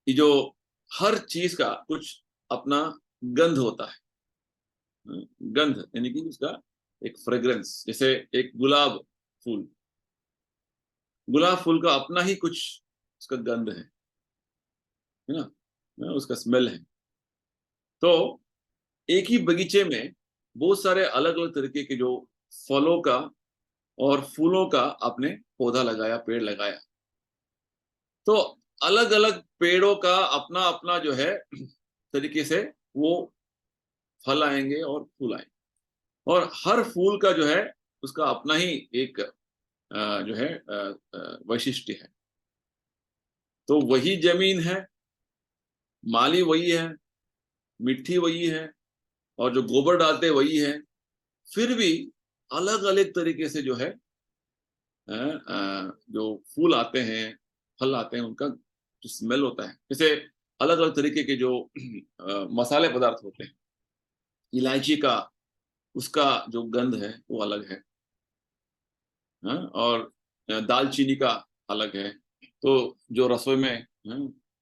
Speaker 1: ये जो हर चीज का कुछ अपना गंध होता है। गंध यानी कि उसका एक फ्रेग्रेंस। जैसे एक फूल गुलाब फूल का अपना ही कुछ उसका गंध है ना, उसका स्मेल है। तो एक ही बगीचे में बहुत सारे अलग अलग तरीके के जो फलों का और फूलों का आपने पौधा लगाया, पेड़ लगाया, तो अलग अलग पेड़ों का अपना अपना जो है तरीके से वो फल आएंगे और फूल आएंगे। और हर फूल का जो है उसका अपना ही एक जो है वैशिष्ट्य है। तो वही जमीन है, माली वही है, मिट्टी वही है, और जो गोबर डालते वही है, फिर भी अलग अलग तरीके से जो है जो फूल आते हैं, फल आते हैं, उनका जो स्मेल होता है, जैसे अलग अलग तरीके के जो मसाले पदार्थ होते हैं, इलायची का उसका जो गंध है वो अलग है, हाँ? और दालचीनी का अलग है। तो जो रसोई में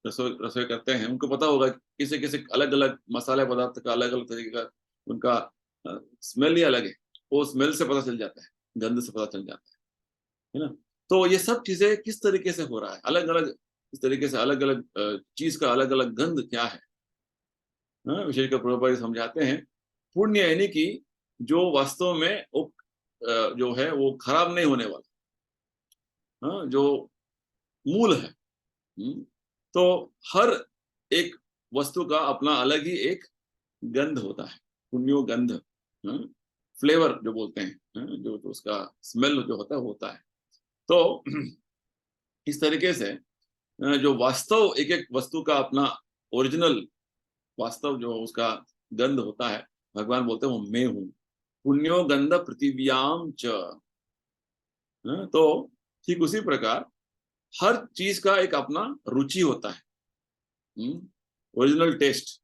Speaker 1: रसोई रसोई करते हैं उनको पता होगा कि किसी किसी अलग अलग मसाले पदार्थ का अलग अलग तरीके का उनका स्मेल ही अलग है। वो स्मेल से पता चल जाता है, गंध से पता चल जाता है ना। तो ये सब चीजें किस तरीके से हो रहा है, अलग अलग इस तरीके से अलग अलग चीज का अलग अलग गंध क्या है। विशेषकर प्रभुपाद जी समझाते हैं, पुण्य यानी कि जो वास्तव में वो जो है वो खराब नहीं होने वाला, जो मूल है। तो हर एक वस्तु का अपना अलग ही एक गंध होता है, पुण्यो गंध, फ्लेवर जो बोलते हैं, जो तो उसका स्मेल जो होता है। तो इस तरीके से जो वास्तव एक एक वस्तु का अपना ओरिजिनल वास्तव जो उसका गंध होता है, भगवान बोलते हैं वो मैं हूँ। पुण्यो गंध पृथिव्याम च। तो ठीक उसी प्रकार हर चीज का एक अपना रुचि होता है, ओरिजिनल टेस्ट।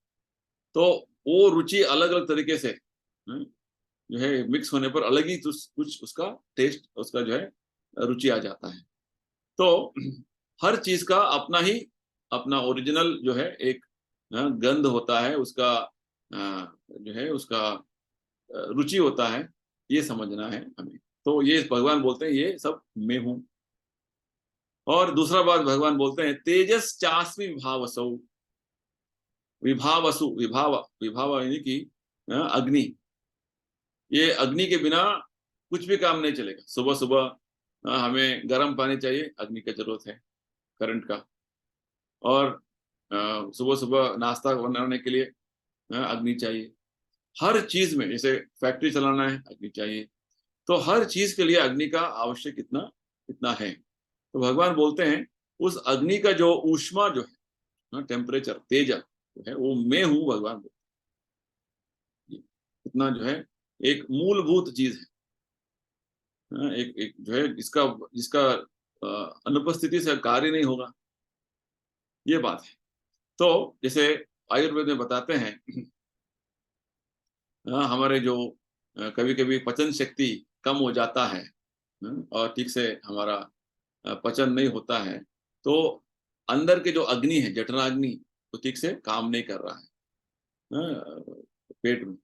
Speaker 1: तो वो रुचि अलग अलग तरीके से जो है मिक्स होने पर अलग ही कुछ उसका टेस्ट, उसका जो है रुचि आ जाता है। तो हर चीज का अपना ही अपना ओरिजिनल जो है एक गंध होता है, उसका जो है उसका रुचि होता है, ये समझना है हमें। तो ये भगवान बोलते हैं ये सब मैं हूं। और दूसरा बात भगवान बोलते हैं तेजस चास्मि विभावसौ। विभावसु, विभाव, विभाव यानी कि अग्नि। ये अग्नि के बिना कुछ भी काम नहीं चलेगा। सुबह सुबह हमें गर्म पानी चाहिए, अग्नि की जरूरत है, करंट का। और सुबह सुबह नाश्ता बनाने के लिए अग्नि चाहिए। हर चीज में, जैसे फैक्ट्री चलाना है अग्नि चाहिए। तो हर चीज के लिए अग्नि का आवश्यक कितना कितना है। तो भगवान बोलते हैं उस अग्नि का जो ऊष्मा जो है, टेम्परेचर, तेज जो है वो मैं हूं। भगवान बोलते हैं इतना जो है एक मूलभूत चीज है, एक एक जो है जिसका जिसका अनुपस्थिति से कार्य नहीं होगा, ये बात है। तो जैसे आयुर्वेद में बताते हैं, हमारे जो कभी कभी पचन शक्ति कम हो जाता है, और ठीक से हमारा पचन नहीं होता है, तो अंदर के जो अग्नि है, जठराग्नि, वो ठीक से काम नहीं कर रहा है पेट में।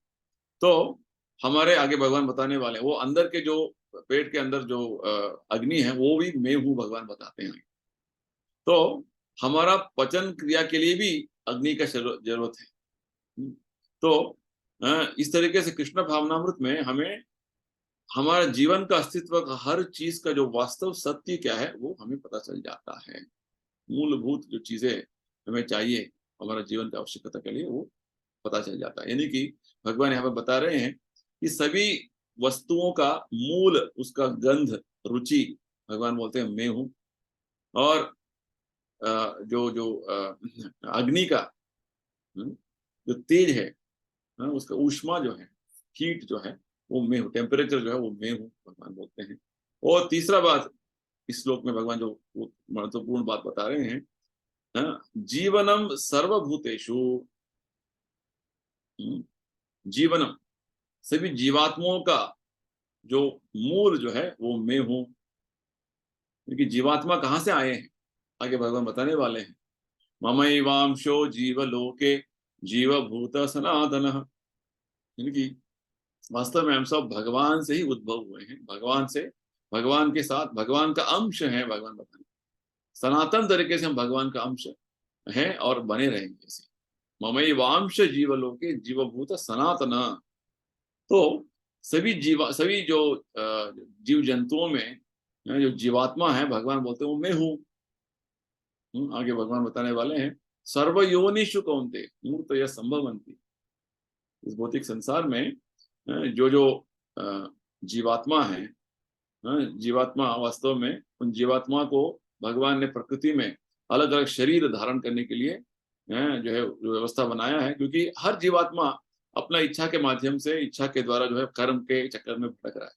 Speaker 1: तो हमारे आगे भगवान बताने वाले वो अंदर के जो पेट के अंदर जो अग्नि है वो भी मैं हूँ, भगवान बताते हैं। तो हमारा पचन क्रिया के लिए भी अग्नि का जरूरत है। तो इस तरीके से कृष्ण भावनामृत में हमें हमारे जीवन का अस्तित्व का हर चीज का जो वास्तव सत्य क्या है वो हमें पता चल जाता है। मूलभूत जो चीजें हमें चाहिए हमारा जीवन की आवश्यकता के लिए, वो पता चल जाता है। यानी कि भगवान यहाँ पे बता रहे हैं कि सभी वस्तुओं का मूल, उसका गंध, रुचि, भगवान बोलते हैं मैं हूँ। और जो जो अग्नि का जो तेज है, उसका ऊष्मा जो है, हीट जो है, वो मैं हूँ, टेम्परेचर जो है वो मैं हूँ, भगवान बोलते हैं। और तीसरा बात इस श्लोक में भगवान जो महत्वपूर्ण बात बता रहे हैं, जीवनम सर्वभूतेषु। जीवनम, सभी जीवात्माओं का जो मूल जो है वो मैं हूँ। क्योंकि जीवात्मा कहाँ से आए हैं, आगे भगवान बताने वाले हैं। ममैवांशो जीवलोके जीवभूत सनातन। यानी वास्तव में हम सब भगवान से ही उद्भव हुए हैं, भगवान से, भगवान के साथ भगवान का अंश है। भगवान बताने सनातन तरीके से हम भगवान का अंश हैं और बने रहेंगे ऐसे। ममैवांश जीवलोके जीवभूत सनातन। तो सभी जो जीव जंतुओं में जो जीवात्मा है, भगवान बोलते हैं वो मैं हूँ। आगे भगवान बताने वाले हैं सर्वयोनिषु कौन्ते मूर्त या संभवंती। इस भौतिक संसार में जो जो जीवात्मा है, जीवात्मा वास्तव में उन जीवात्मा को भगवान ने प्रकृति में अलग अलग शरीर धारण करने के लिए जो है व्यवस्था बनाया है। क्योंकि हर जीवात्मा अपना इच्छा के माध्यम से, इच्छा के द्वारा जो है कर्म के चक्कर में भटक रहा है।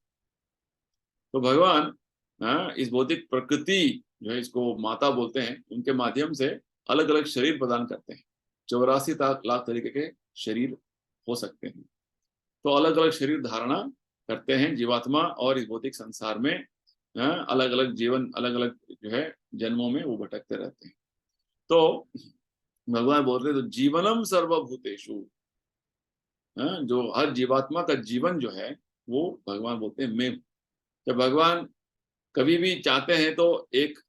Speaker 1: तो भगवान इस भौतिक प्रकृति जो है, इसको माता बोलते हैं, उनके माध्यम से अलग अलग शरीर प्रदान करते हैं। 84 लाख तरीके के शरीर हो सकते हैं। तो अलग अलग शरीर धारणा करते हैं जीवात्मा, और इस भौतिक संसार में अलग अलग जीवन, अलग अलग जो है जन्मों में वो भटकते रहते हैं। तो भगवान बोल रहे तो जीवनम सर्वभूतेषु, जो हर जीवात्मा का जीवन जो है वो भगवान बोलते हैं मैं हूं। जब भगवान कभी भी चाहते हैं तो एक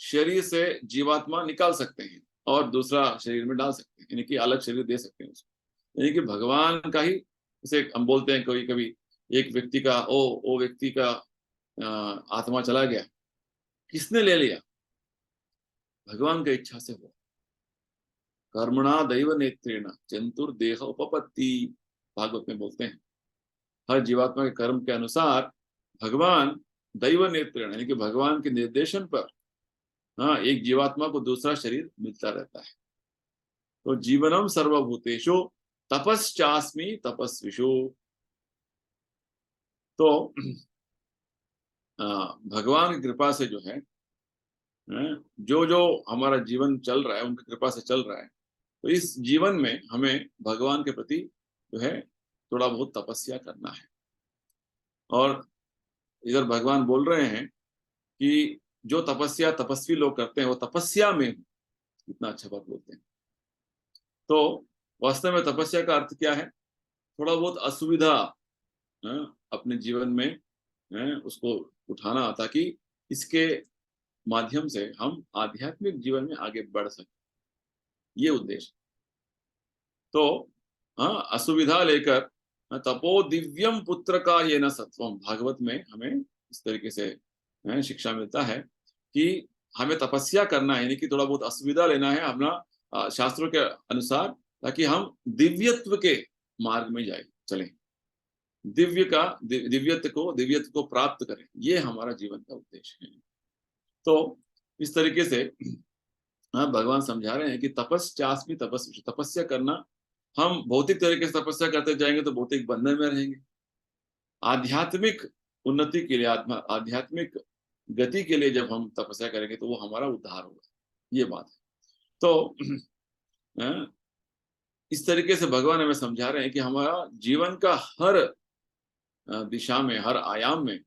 Speaker 1: शरीर से जीवात्मा निकाल सकते हैं और दूसरा शरीर में डाल सकते हैं, यानी कि अलग शरीर दे सकते हैं उसको। यानी कि भगवान का ही, जैसे हम बोलते हैं कभी कभी, एक व्यक्ति का ओ व्यक्ति का आत्मा चला गया, किसने ले लिया? भगवान की इच्छा से हुआ। कर्मणा दैव नेत्रेण जंतुर्देह उपपत्ति, भागवत में बोलते हैं। हर जीवात्मा के कर्म के अनुसार भगवान दैव नेत्रेण, यानी कि भगवान के निर्देशन पर एक जीवात्मा को दूसरा शरीर मिलता रहता है। तो जीवनम सर्वभूतेषु तपश्चास्मि तपस्विषु। तो भगवान की कृपा से जो है, जो जो हमारा जीवन चल रहा है उनकी कृपा से चल रहा है। तो इस जीवन में हमें भगवान के प्रति जो है थोड़ा बहुत तपस्या करना है। और इधर भगवान बोल रहे हैं कि जो तपस्या तपस्वी लोग करते हैं वो तपस्या में हूं। इतना अच्छा बात बोलते हैं। तो वास्तव में तपस्या का अर्थ क्या है? थोड़ा बहुत असुविधा अपने जीवन में उसको उठाना, ताकि इसके माध्यम से हम आध्यात्मिक जीवन में आगे बढ़ सकें, ये उद्देश्य। तो असुविधा लेकर तपो दिव्यम पुत्र का ये न सत्वम, भागवत में हमें इस तरीके से शिक्षा मिलता है कि हमें तपस्या करना है, यानी कि थोड़ा बहुत असुविधा लेना है अपना शास्त्रों के अनुसार, ताकि हम दिव्यत्व के मार्ग में जाए चलें, दिव्यत्व को प्राप्त करें। ये हमारा जीवन का उद्देश्य है। तो इस तरीके से भगवान समझा रहे हैं कि तपस्यास्मि तपस्वी, तपस्या करना। हम भौतिक तरीके से तपस्या करते जाएंगे तो भौतिक बंधन में रहेंगे। आध्यात्मिक उन्नति के लिए, आध्यात्मिक गति के लिए जब हम तपस्या करेंगे तो वो हमारा उद्धार होगा, ये बात है। तो इस तरीके से भगवान हमें समझा रहे हैं कि हमारा जीवन का हर दिशा में, हर आयाम में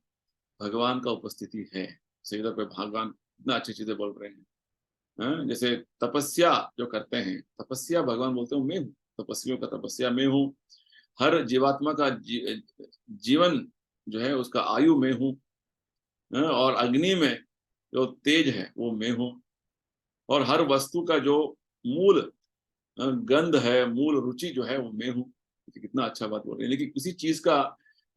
Speaker 1: भगवान का उपस्थिति है। सीधा पे भगवान इतना अच्छी चीजें बोल रहे हैं। जैसे तपस्या जो करते हैं, तपस्या भगवान बोलते हैं मैं हूँ, तपस्वियों का तपस्या मैं हूँ। हर जीवात्मा का जीवन जो है उसका आयु मैं हूँ। और अग्नि में जो तेज है वो मैं हूँ। और हर वस्तु का जो मूल गंध है, मूल रुचि जो है वो मैं हूँ। कितना अच्छा बात बोल रहे हैं। लेकिन किसी चीज का,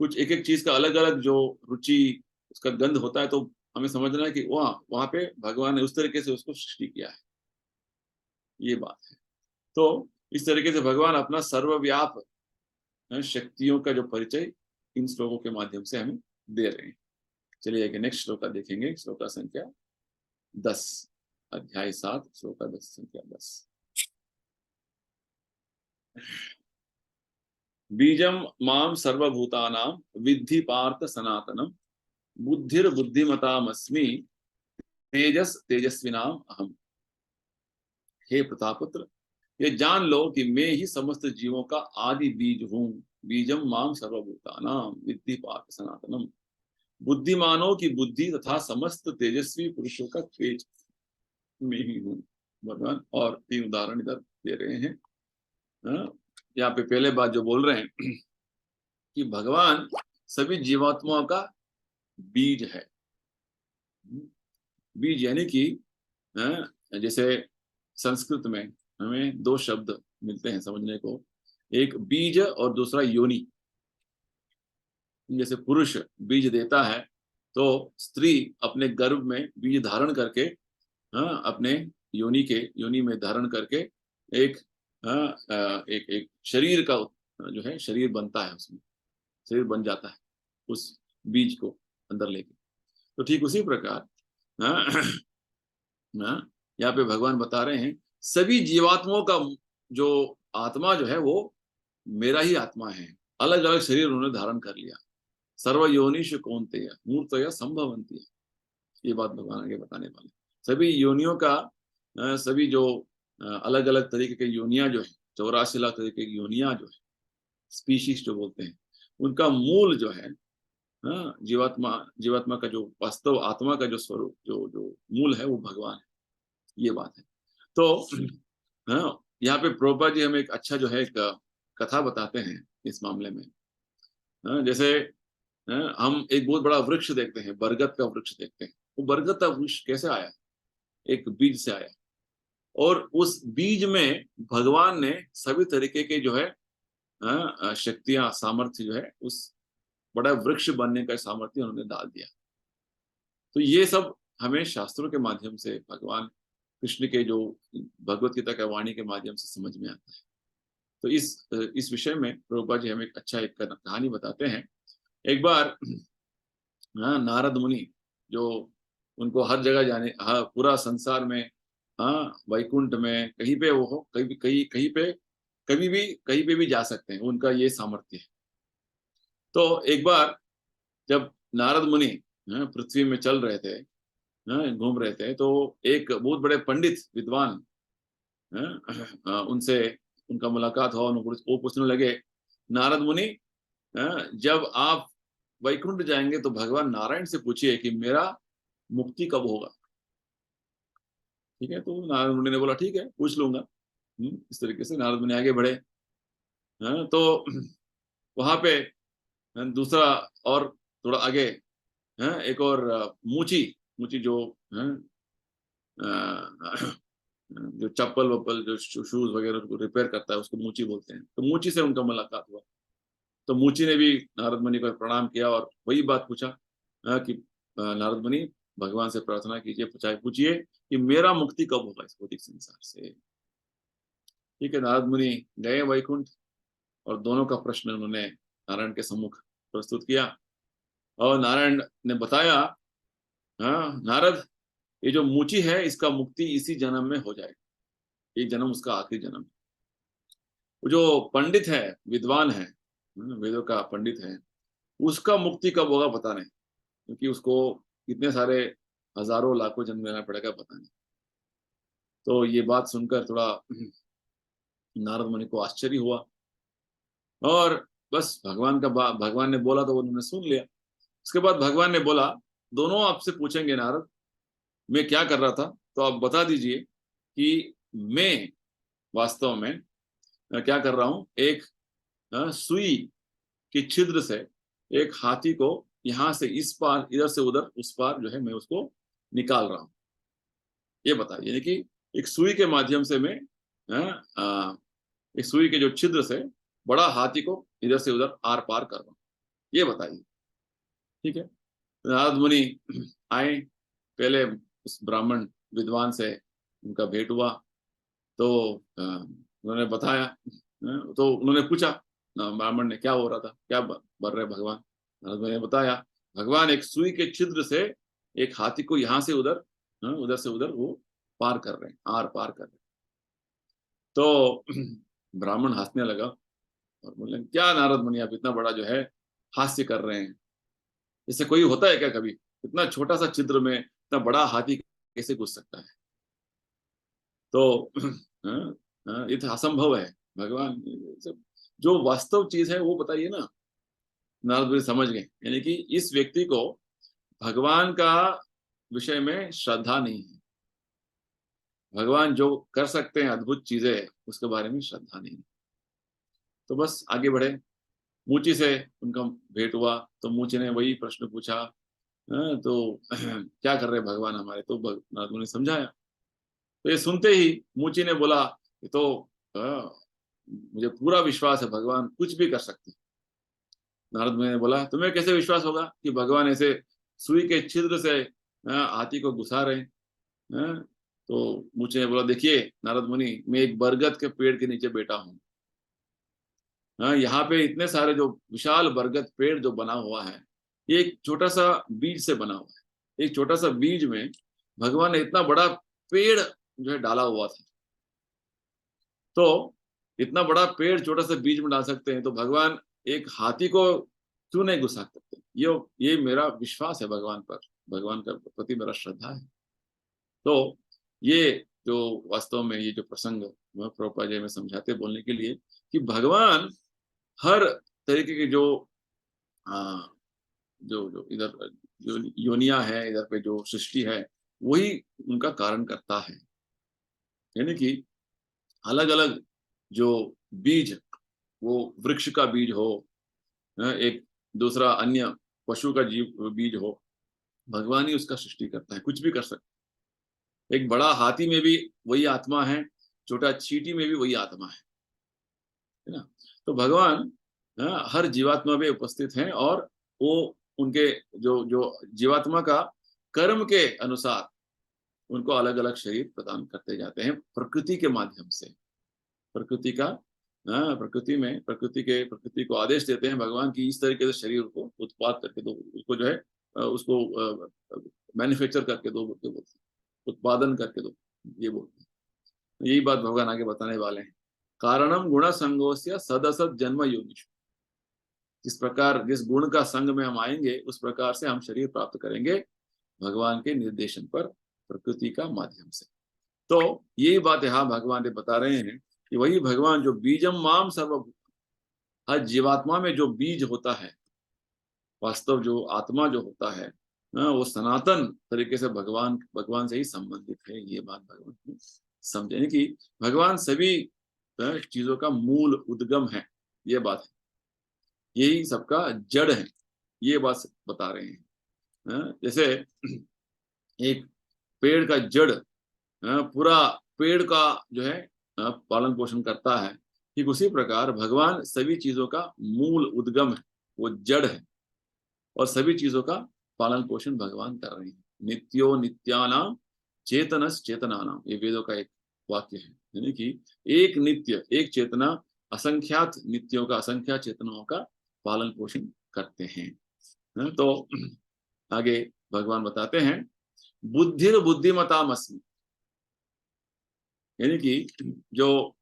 Speaker 1: कुछ एक एक चीज का अलग अलग जो रुचि, उसका गंध होता है, तो हमें समझना है कि वहां पे भगवान ने उस तरीके से उसको सृष्टि किया है, ये बात है। तो इस तरीके से भगवान अपना सर्वव्याप शक्तियों का जो परिचय इन श्लोकों के माध्यम से हमें दे रहे हैं। चलिए आगे नेक्स्ट श्लोक देखेंगे, श्लोक संख्या 10, अध्याय 7, श्लोक 10, संख्या 10। बीजम माम सर्वभूतानां विद्धि पार्थ सनातनम, बुद्धिर बुद्धिमतामस्मि, तेजस तेजस्विनाम अहम। हे प्रतापपुत्र, ये जान लो कि मैं ही समस्त जीवों का आदि बीज हूँ। बीजम माम सर्वभूतानां विद्धि पार्थ सनातनम, बुद्धिमानों की बुद्धि तथा समस्त तेजस्वी पुरुषों का तेज में ही हूँ। भगवान और 3 उदाहरण इधर दे रहे हैं। यहाँ पे पहले बात जो बोल रहे हैं कि भगवान सभी जीवात्माओं का बीज है। बीज यानी कि जैसे संस्कृत में हमें 2 शब्द मिलते हैं समझने को, एक बीज और दूसरा योनि। जैसे पुरुष बीज देता है तो स्त्री अपने गर्भ में बीज धारण करके अपने योनि में धारण करके एक एक शरीर का जो है शरीर बनता है, उसमें शरीर बन जाता है उस बीज को अंदर लेके। तो ठीक उसी प्रकार यहाँ पे भगवान बता रहे हैं सभी जीवात्माओं का जो आत्मा जो है वो मेरा ही आत्मा है, अलग अलग शरीर उन्होंने धारण कर लिया। सर्व योनिषु कौन्तेय मूर्तया संभवन्ति, ये बात भगवान आगे बताने वाले। सभी योनियों का सभी जो अलग अलग तरीके के योनियां जो है, 84 लाख तरीके की योनियां जो है, स्पीशीज जो बोलते हैं, उनका मूल जो है, हाँ, जीवात्मा, जीवात्मा का जो वास्तव आत्मा का जो स्वरूप, जो जो मूल है, वो भगवान है, ये बात है। तो हाँ, यहाँ पे प्रभुपाद जी हमें एक अच्छा जो है एक कथा बताते हैं इस मामले में। हाँ, जैसे हम एक बहुत बड़ा वृक्ष देखते हैं, बरगद का वृक्ष देखते हैं। वो बरगद का वृक्ष कैसे आया? एक बीज से आया, और उस बीज में भगवान ने सभी तरीके के जो है शक्तियां, सामर्थ्य जो है, उस बड़ा वृक्ष बनने का सामर्थ्य उन्होंने डाल दिया। तो ये सब हमें शास्त्रों के माध्यम से, भगवान कृष्ण के जो भगवत गीता के वाणी के माध्यम से समझ में आता है। तो इस विषय में प्रभुपाद जी हमें एक अच्छा एक कहानी बताते हैं। एक बार नारद मुनि, जो उनको हर जगह जाने, पूरा संसार में, वैकुंठ में, कहीं पे वो हो, कहीं कहीं कहीं पे, कभी भी कहीं पे भी जा सकते हैं, उनका ये सामर्थ्य है। तो एक बार जब नारद मुनि पृथ्वी में चल रहे थे, घूम रहे थे, तो एक बहुत बड़े पंडित विद्वान उनसे उनका मुलाकात हुआ। वो पूछने लगे, नारद मुनि, जब आप वैकुंठ जाएंगे तो भगवान नारायण से पूछिए कि मेरा मुक्ति कब होगा। ठीक है, तो नारद मुनि ने बोला ठीक है, पूछ लूंगा। इस तरीके से नारद मुनि आगे बढ़े। तो वहां पे दूसरा, और थोड़ा आगे एक और मूची, मूची जो जो चप्पल वप्पल, जो शूज वगैरह को रिपेयर करता है, उसको मूची बोलते हैं। तो मूची से उनका मुलाकात हुआ। तो मूची ने भी नारद मुनि को प्रणाम किया और वही बात पूछा कि नारद मुनि, भगवान से प्रार्थना कीजिए, पूछिए कि मेरा मुक्ति कब होगा इस भौतिक संसार से। ठीक है, नारद मुनि गए वैकुंठ, और दोनों का प्रश्न उन्होंने नारायण के सम्मुख प्रस्तुत किया। और नारायण ने बताया, नारद, ये जो मूची है, इसका मुक्ति इसी जन्म में हो जाएगा। ये जन्म उसका आखिरी जन्म है। वो जो पंडित है, विद्वान है, वेदों का पंडित है, उसका मुक्ति कब होगा पता नहीं, क्योंकि उसको कितने सारे हजारों लाखों जन्म लेना पड़ेगा पता नहीं। तो ये बात सुनकर थोड़ा नारद मुनि को आश्चर्य हुआ, और बस भगवान ने बोला तो उन्होंने सुन लिया। उसके बाद भगवान ने बोला, दोनों आपसे पूछेंगे नारद, मैं क्या कर रहा था, तो आप बता दीजिए कि मैं वास्तव में क्या कर रहा हूं। एक सुई की छिद्र से एक हाथी को यहां से इस पार, इधर से उधर, उस पार जो है, मैं उसको निकाल रहा हूं। ये बताइए, यानी कि एक सुई के माध्यम से मैं एक सुई के जो छिद्र से बड़ा हाथी को इधर से उधर आर पार कर रहा हूं, ये बताइए। ठीक है, नारद मुनि आए, पहले उस ब्राह्मण विद्वान से उनका भेंट हुआ। तो उन्होंने बताया, तो उन्होंने पूछा, ब्राह्मण ने, क्या हो रहा था, क्या बर रहे भगवान। नारद मुनि ने बताया, भगवान एक सुई के छिद्र से एक हाथी को यहाँ से उधर, उधर से उधर वो पार कर रहे हैं, आर पार कर रहे हैं। तो ब्राह्मण हंसने लगा और बोले, क्या नारद मुनि, आप इतना बड़ा जो है हास्य कर रहे हैं, इससे कोई होता है क्या कभी? इतना छोटा सा छिद्र में इतना बड़ा हाथी कैसे घुस सकता है? तो ये तो असंभव है भगवान, जो वास्तव चीज है वो बताइए ना। नारद मुनि समझ गए, यानी कि इस व्यक्ति को भगवान का विषय में श्रद्धा नहीं है। भगवान जो कर सकते हैं अद्भुत चीजें, उसके बारे में श्रद्धा नहीं है। तो बस आगे बढ़े, मूची से उनका भेंट हुआ। तो मूची ने वही प्रश्न पूछा, तो क्या कर रहे भगवान हमारे? तो नारद मुनि ने समझाया। तो ये सुनते ही मूची ने बोला, ये तो मुझे पूरा विश्वास है, भगवान कुछ भी कर सकते हैं। नारद मुनि ने बोला, तुम्हें कैसे विश्वास होगा कि भगवान ऐसे सुई के छिद्र से हाथी को घुसा रहे हैं? तो मूची ने बोला, देखिए नारद मुनि, मैं एक बरगद के पेड़ के नीचे बैठा हूँ। यहाँ पे इतने सारे जो विशाल बरगद पेड़ जो बना हुआ है, ये एक छोटा सा बीज से बना हुआ है। एक छोटा सा बीज में भगवान ने इतना बड़ा पेड़ जो है डाला हुआ था। तो इतना बड़ा पेड़ छोटा सा बीज में डाल सकते हैं, तो भगवान एक हाथी को क्यों नहीं घुसा सकते? ये मेरा विश्वास है भगवान पर, भगवान का प्रति मेरा श्रद्धा है। तो ये जो वास्तव में ये जो प्रसंग वह प्रभुपाद जी में समझाते बोलने के लिए कि भगवान हर तरीके के जो आ, जो जो इधर जो योनिया है, इधर पे जो सृष्टि है, वही उनका कारण करता है। यानी कि अलग अलग जो बीज, वो वृक्ष का बीज हो, एक दूसरा अन्य पशु का जीव बीज हो, भगवान ही उसका सृष्टि करता है, कुछ भी कर सकता है। एक बड़ा हाथी में भी वही आत्मा है, छोटा चींटी में भी वही आत्मा है ना। तो भगवान हर जीवात्मा में उपस्थित हैं, और वो उनके जो जो जीवात्मा का कर्म के अनुसार उनको अलग अलग शरीर प्रदान करते जाते हैं प्रकृति के माध्यम से। प्रकृति का प्रकृति को आदेश देते हैं भगवान की, इस तरीके से शरीर को उत्पाद करके दो, उसको जो है उसको मैन्युफैक्चर करके दो बोलते हैं, उत्पादन करके दो, ये बोलते हैं। यही बात भगवान आगे बताने वाले हैं। कारणम गुण संगोस्य सदसत जन्म योनिषु, जिस प्रकार जिस गुण का संग में हम आएंगे उस प्रकार से हम शरीर प्राप्त करेंगे भगवान के निर्देशन पर, प्रकृति का माध्यम से। तो यही बात यहाँ भगवान ने बता रहे हैं कि वही भगवान जो बीजम माम सर्वभूत, हर जीवात्मा में जो बीज होता है, वास्तव जो आत्मा जो होता है वो सनातन तरीके से भगवान से ही संबंधित है। ये बात भगवान ने समझे कि भगवान सभी चीजों का मूल उद्गम है, ये बात है, यही सबका जड़ है, ये बात बता रहे हैं। जैसे एक पेड़ का जड़ पूरा पेड़ का जो है पालन पोषण करता है, ठीक उसी प्रकार भगवान सभी चीजों का मूल उद्गम है, वो जड़ है, और सभी चीजों का पालन पोषण भगवान कर रहे हैं। नित्यो नित्यानाम चेतनस चेतनानाम, ये वेदों का एक वाक्य है। यानी कि एक नित्य, एक चेतना असंख्यात नित्यों का, असंख्यात चेतनाओं का पालन पोषण करते हैं। तो आगे भगवान बताते हैं बुद्धिर बुद्धिमताम अस्मि, यानी कि जो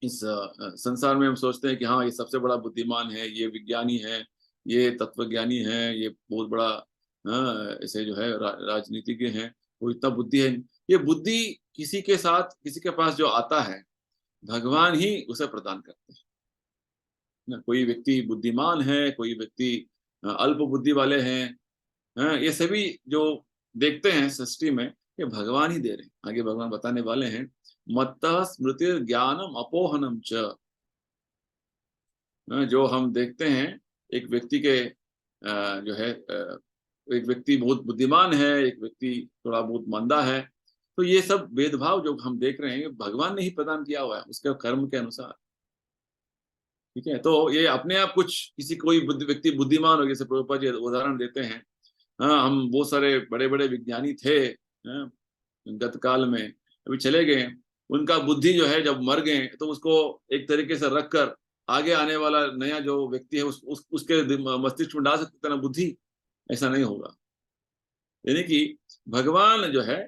Speaker 1: इस संसार में हम सोचते हैं कि हाँ ये सबसे बड़ा बुद्धिमान है, ये विज्ञानी है, ये तत्वज्ञानी है, ये बहुत बड़ा ऐसे जो है राजनीतिज्ञ है, वो इतना बुद्धि है। ये बुद्धि किसी के साथ, किसी के पास जो आता है, भगवान ही उसे प्रदान करते हैं ना। कोई व्यक्ति बुद्धिमान है, कोई व्यक्ति अल्प बुद्धि वाले हैं, ये सभी जो देखते हैं सृष्टि में, ये भगवान ही दे रहे हैं। आगे भगवान बताने वाले हैं मत्तः स्मृति ज्ञानम अपोहनम च, जो हम देखते हैं एक व्यक्ति के जो है एक व्यक्ति बहुत बुद्धिमान है, एक व्यक्ति थोड़ा बहुत मंदा है, तो ये सब भेदभाव जो हम देख रहे हैं भगवान ने ही प्रदान किया हुआ है उसके कर्म के अनुसार। ठीक है, तो ये अपने आप कुछ किसी कोई व्यक्ति बुद्धिमान हो, जैसे प्रभुपाद जी उदाहरण देते हैं, हाँ हम बहुत सारे बड़े बड़े विज्ञानी थे गत काल में, अभी चले गए, उनका बुद्धि जो है जब मर गए तो उसको एक तरीके से रखकर आगे आने वाला नया जो व्यक्ति है उसके मस्तिष्क में डाल सकते ना बुद्धि, ऐसा नहीं होगा। यानी कि भगवान जो है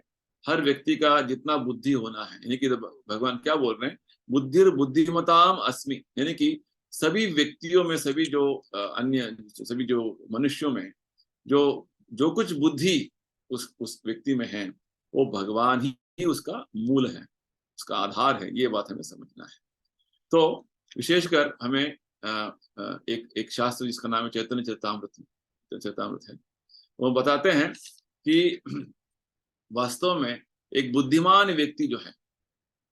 Speaker 1: हर व्यक्ति का जितना बुद्धि होना है, यानी कि भगवान क्या बोल रहे हैं, बुद्धिर बुद्धिमताम अस्मि, यानी कि सभी व्यक्तियों में, सभी जो अन्य सभी जो मनुष्यों में जो जो कुछ बुद्धि उस व्यक्ति में है, वो भगवान ही उसका मूल है, उसका आधार है। ये बात हमें समझना है। तो विशेषकर हमें एक शास्त्र जिसका नाम है चैतन्य चैतामृत है, वो बताते हैं कि वास्तव में एक बुद्धिमान व्यक्ति जो है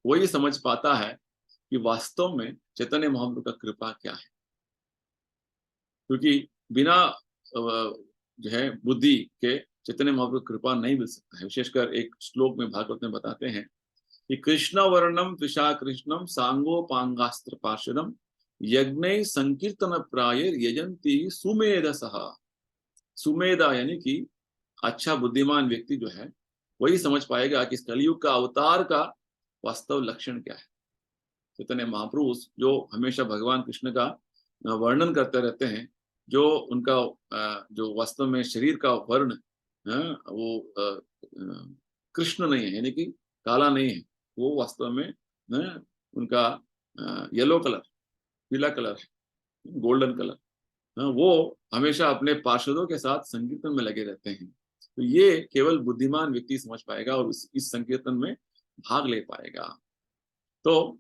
Speaker 1: वही समझ पाता है कि वास्तव में चैतन्य महाप्रभु का कृपा क्या है, क्योंकि बिना जो है बुद्धि के चैतन्य महाप्रभु कृपा नहीं मिल सकता है। विशेषकर एक श्लोक में भागवत में बताते हैं कि कृष्ण वर्णम त्रिषा कृष्णम सांगोपांगास्त्र पार्षदम यज्ञ संकीर्तन प्राय यजंती सुमेधसः। सुमेधा यानी कि अच्छा बुद्धिमान व्यक्ति जो है वही समझ पाएगा कि इस कलयुग का अवतार का वास्तव लक्षण क्या है। चैतन्य महाप्रभु जो हमेशा भगवान कृष्ण का वर्णन करते रहते हैं, जो उनका जो वास्तव में शरीर का वर्ण वो कृष्ण नहीं है, यानी कि काला नहीं है, वो वास्तव में उनका येलो कलर, पीला कलर, गोल्डन कलर, वो हमेशा अपने पार्षदों के साथ संकीर्तन में लगे रहते हैं। तो ये केवल बुद्धिमान व्यक्ति समझ पाएगा और इस संकीर्तन में भाग ले पाएगा। तो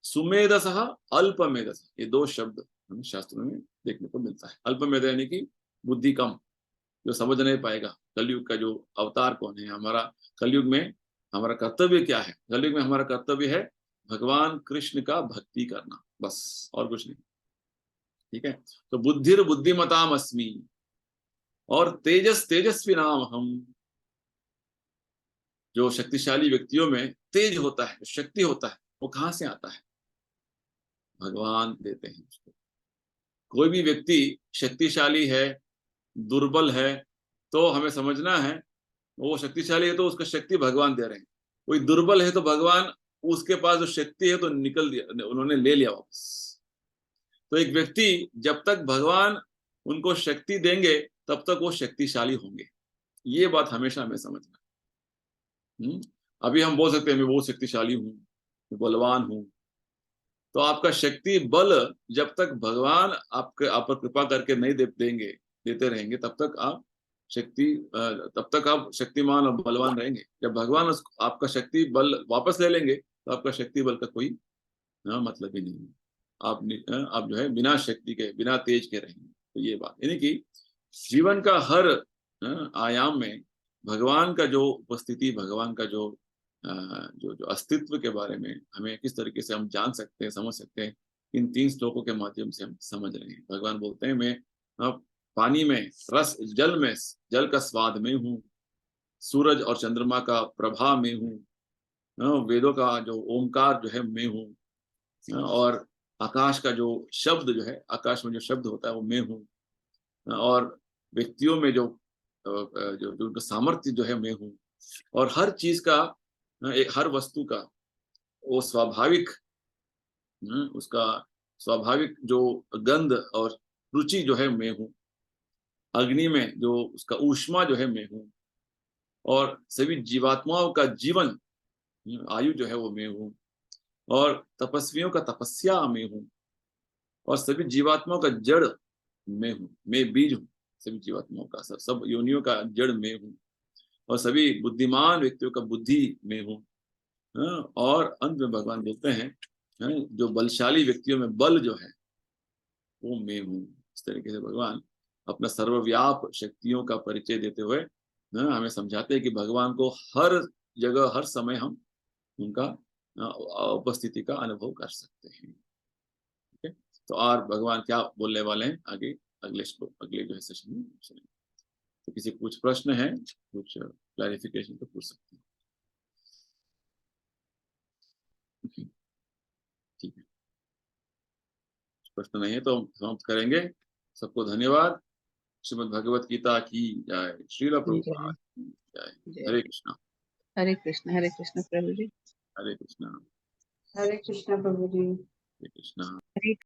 Speaker 1: सुमेधसः अल्पमेधसः, ये दो शब्द हमें शास्त्रों में देखने को मिलता है। अल्पमेध यानी कि बुद्धि कम, जो समझ नहीं पाएगा कलयुग का जो अवतार कौन है, हमारा कलयुग में हमारा कर्तव्य क्या है। कलयुग में हमारा कर्तव्य है भगवान कृष्ण का भक्ति करना, बस, और कुछ नहीं। ठीक है, तो बुद्धिर बुद्धिमताम अस्मि और तेजस तेजस्वी नाम हम। जो शक्तिशाली व्यक्तियों में तेज होता है, शक्ति होता है, वो कहां से आता है? भगवान देते हैं उसको। कोई भी व्यक्ति शक्तिशाली है, दुर्बल है, तो हमें समझना है वो शक्तिशाली है तो उसका शक्ति भगवान दे रहे हैं। कोई दुर्बल है तो भगवान, उसके पास जो शक्ति है तो निकल दिया, उन्होंने ले लिया वापस। तो एक व्यक्ति जब तक भगवान उनको शक्ति देंगे तब तक वो शक्तिशाली होंगे। ये बात हमेशा हमें समझना। अभी हम बोल सकते हैं मैं बहुत शक्तिशाली हूँ, मैं बलवान हूँ, तो आपका शक्ति बल जब तक भगवान आपके आप पर कृपा करके नहीं देंगे, देते रहेंगे, तब तक आप तब तक आप शक्तिमान और बलवान रहेंगे। जब भगवान आपका शक्ति बल वापस ले लेंगे तो आपका शक्ति बल का कोई मतलब ही नहीं है। आप जो है बिना शक्ति के, बिना तेज के रहेंगे। तो ये बात यानी कि जीवन का हर आयाम में भगवान का जो उपस्थिति, भगवान का जो जो अस्तित्व के बारे में हमें किस तरीके से हम जान सकते हैं, समझ सकते हैं, इन 3 श्लोकों के माध्यम से हम समझ रहे हैं। भगवान बोलते हैं मैं पानी में, रस जल में, जल का स्वाद में हूँ, सूरज और चंद्रमा का प्रभा में हूँ, वेदों का जो ओमकार जो है मैं हूँ, और आकाश का जो शब्द जो है, आकाश में जो शब्द होता है वो मैं हूँ, और व्यक्तियों में जो जो सामर्थ्य जो है मैं हूँ, और हर चीज का, हर वस्तु का वो स्वाभाविक, उसका स्वाभाविक जो गंध और रुचि जो है मैं हूँ, अग्नि में जो उसका ऊष्मा जो है मैं हूँ, और सभी जीवात्माओं का जीवन, आयु जो है वो मैं हूँ, और तपस्वियों का तपस्या मैं हूँ, और सभी जीवात्माओं का जड़ मैं हूँ, मैं बीज हूँ सभी जीवात्माओं का, सब योनियों का जड़ मैं हूँ, और सभी बुद्धिमान व्यक्तियों का बुद्धि मैं हूँ। और अंत में भगवान बोलते हैं जो बलशाली व्यक्तियों में बल जो है वो मैं हूँ। इस तरीके से भगवान अपना सर्वव्याप शक्तियों का परिचय देते हुए हमें समझाते हैं कि भगवान को हर जगह, हर समय हम उनका उपस्थिति का अनुभव कर सकते हैं। ठीक है, तो और भगवान क्या बोलने वाले हैं आगे, अगले जो है सेशन में सुनेंगे। तो किसी कुछ प्रश्न है, कुछ क्लैरिफिकेशन तो पूछ सकते हैं। ठीक है, प्रश्न नहीं है तो हम समाप्त करेंगे। सबको धन्यवाद। श्रीमद् भगवत गीता की जय। श्रील प्रभुपाद की जय। हरे कृष्णा।
Speaker 2: हरे कृष्ण, हरे कृष्ण प्रभु जी।
Speaker 1: हरे कृष्णा।
Speaker 3: हरे कृष्णा प्रभु जी।
Speaker 1: हरे कृष्णा।
Speaker 2: हरे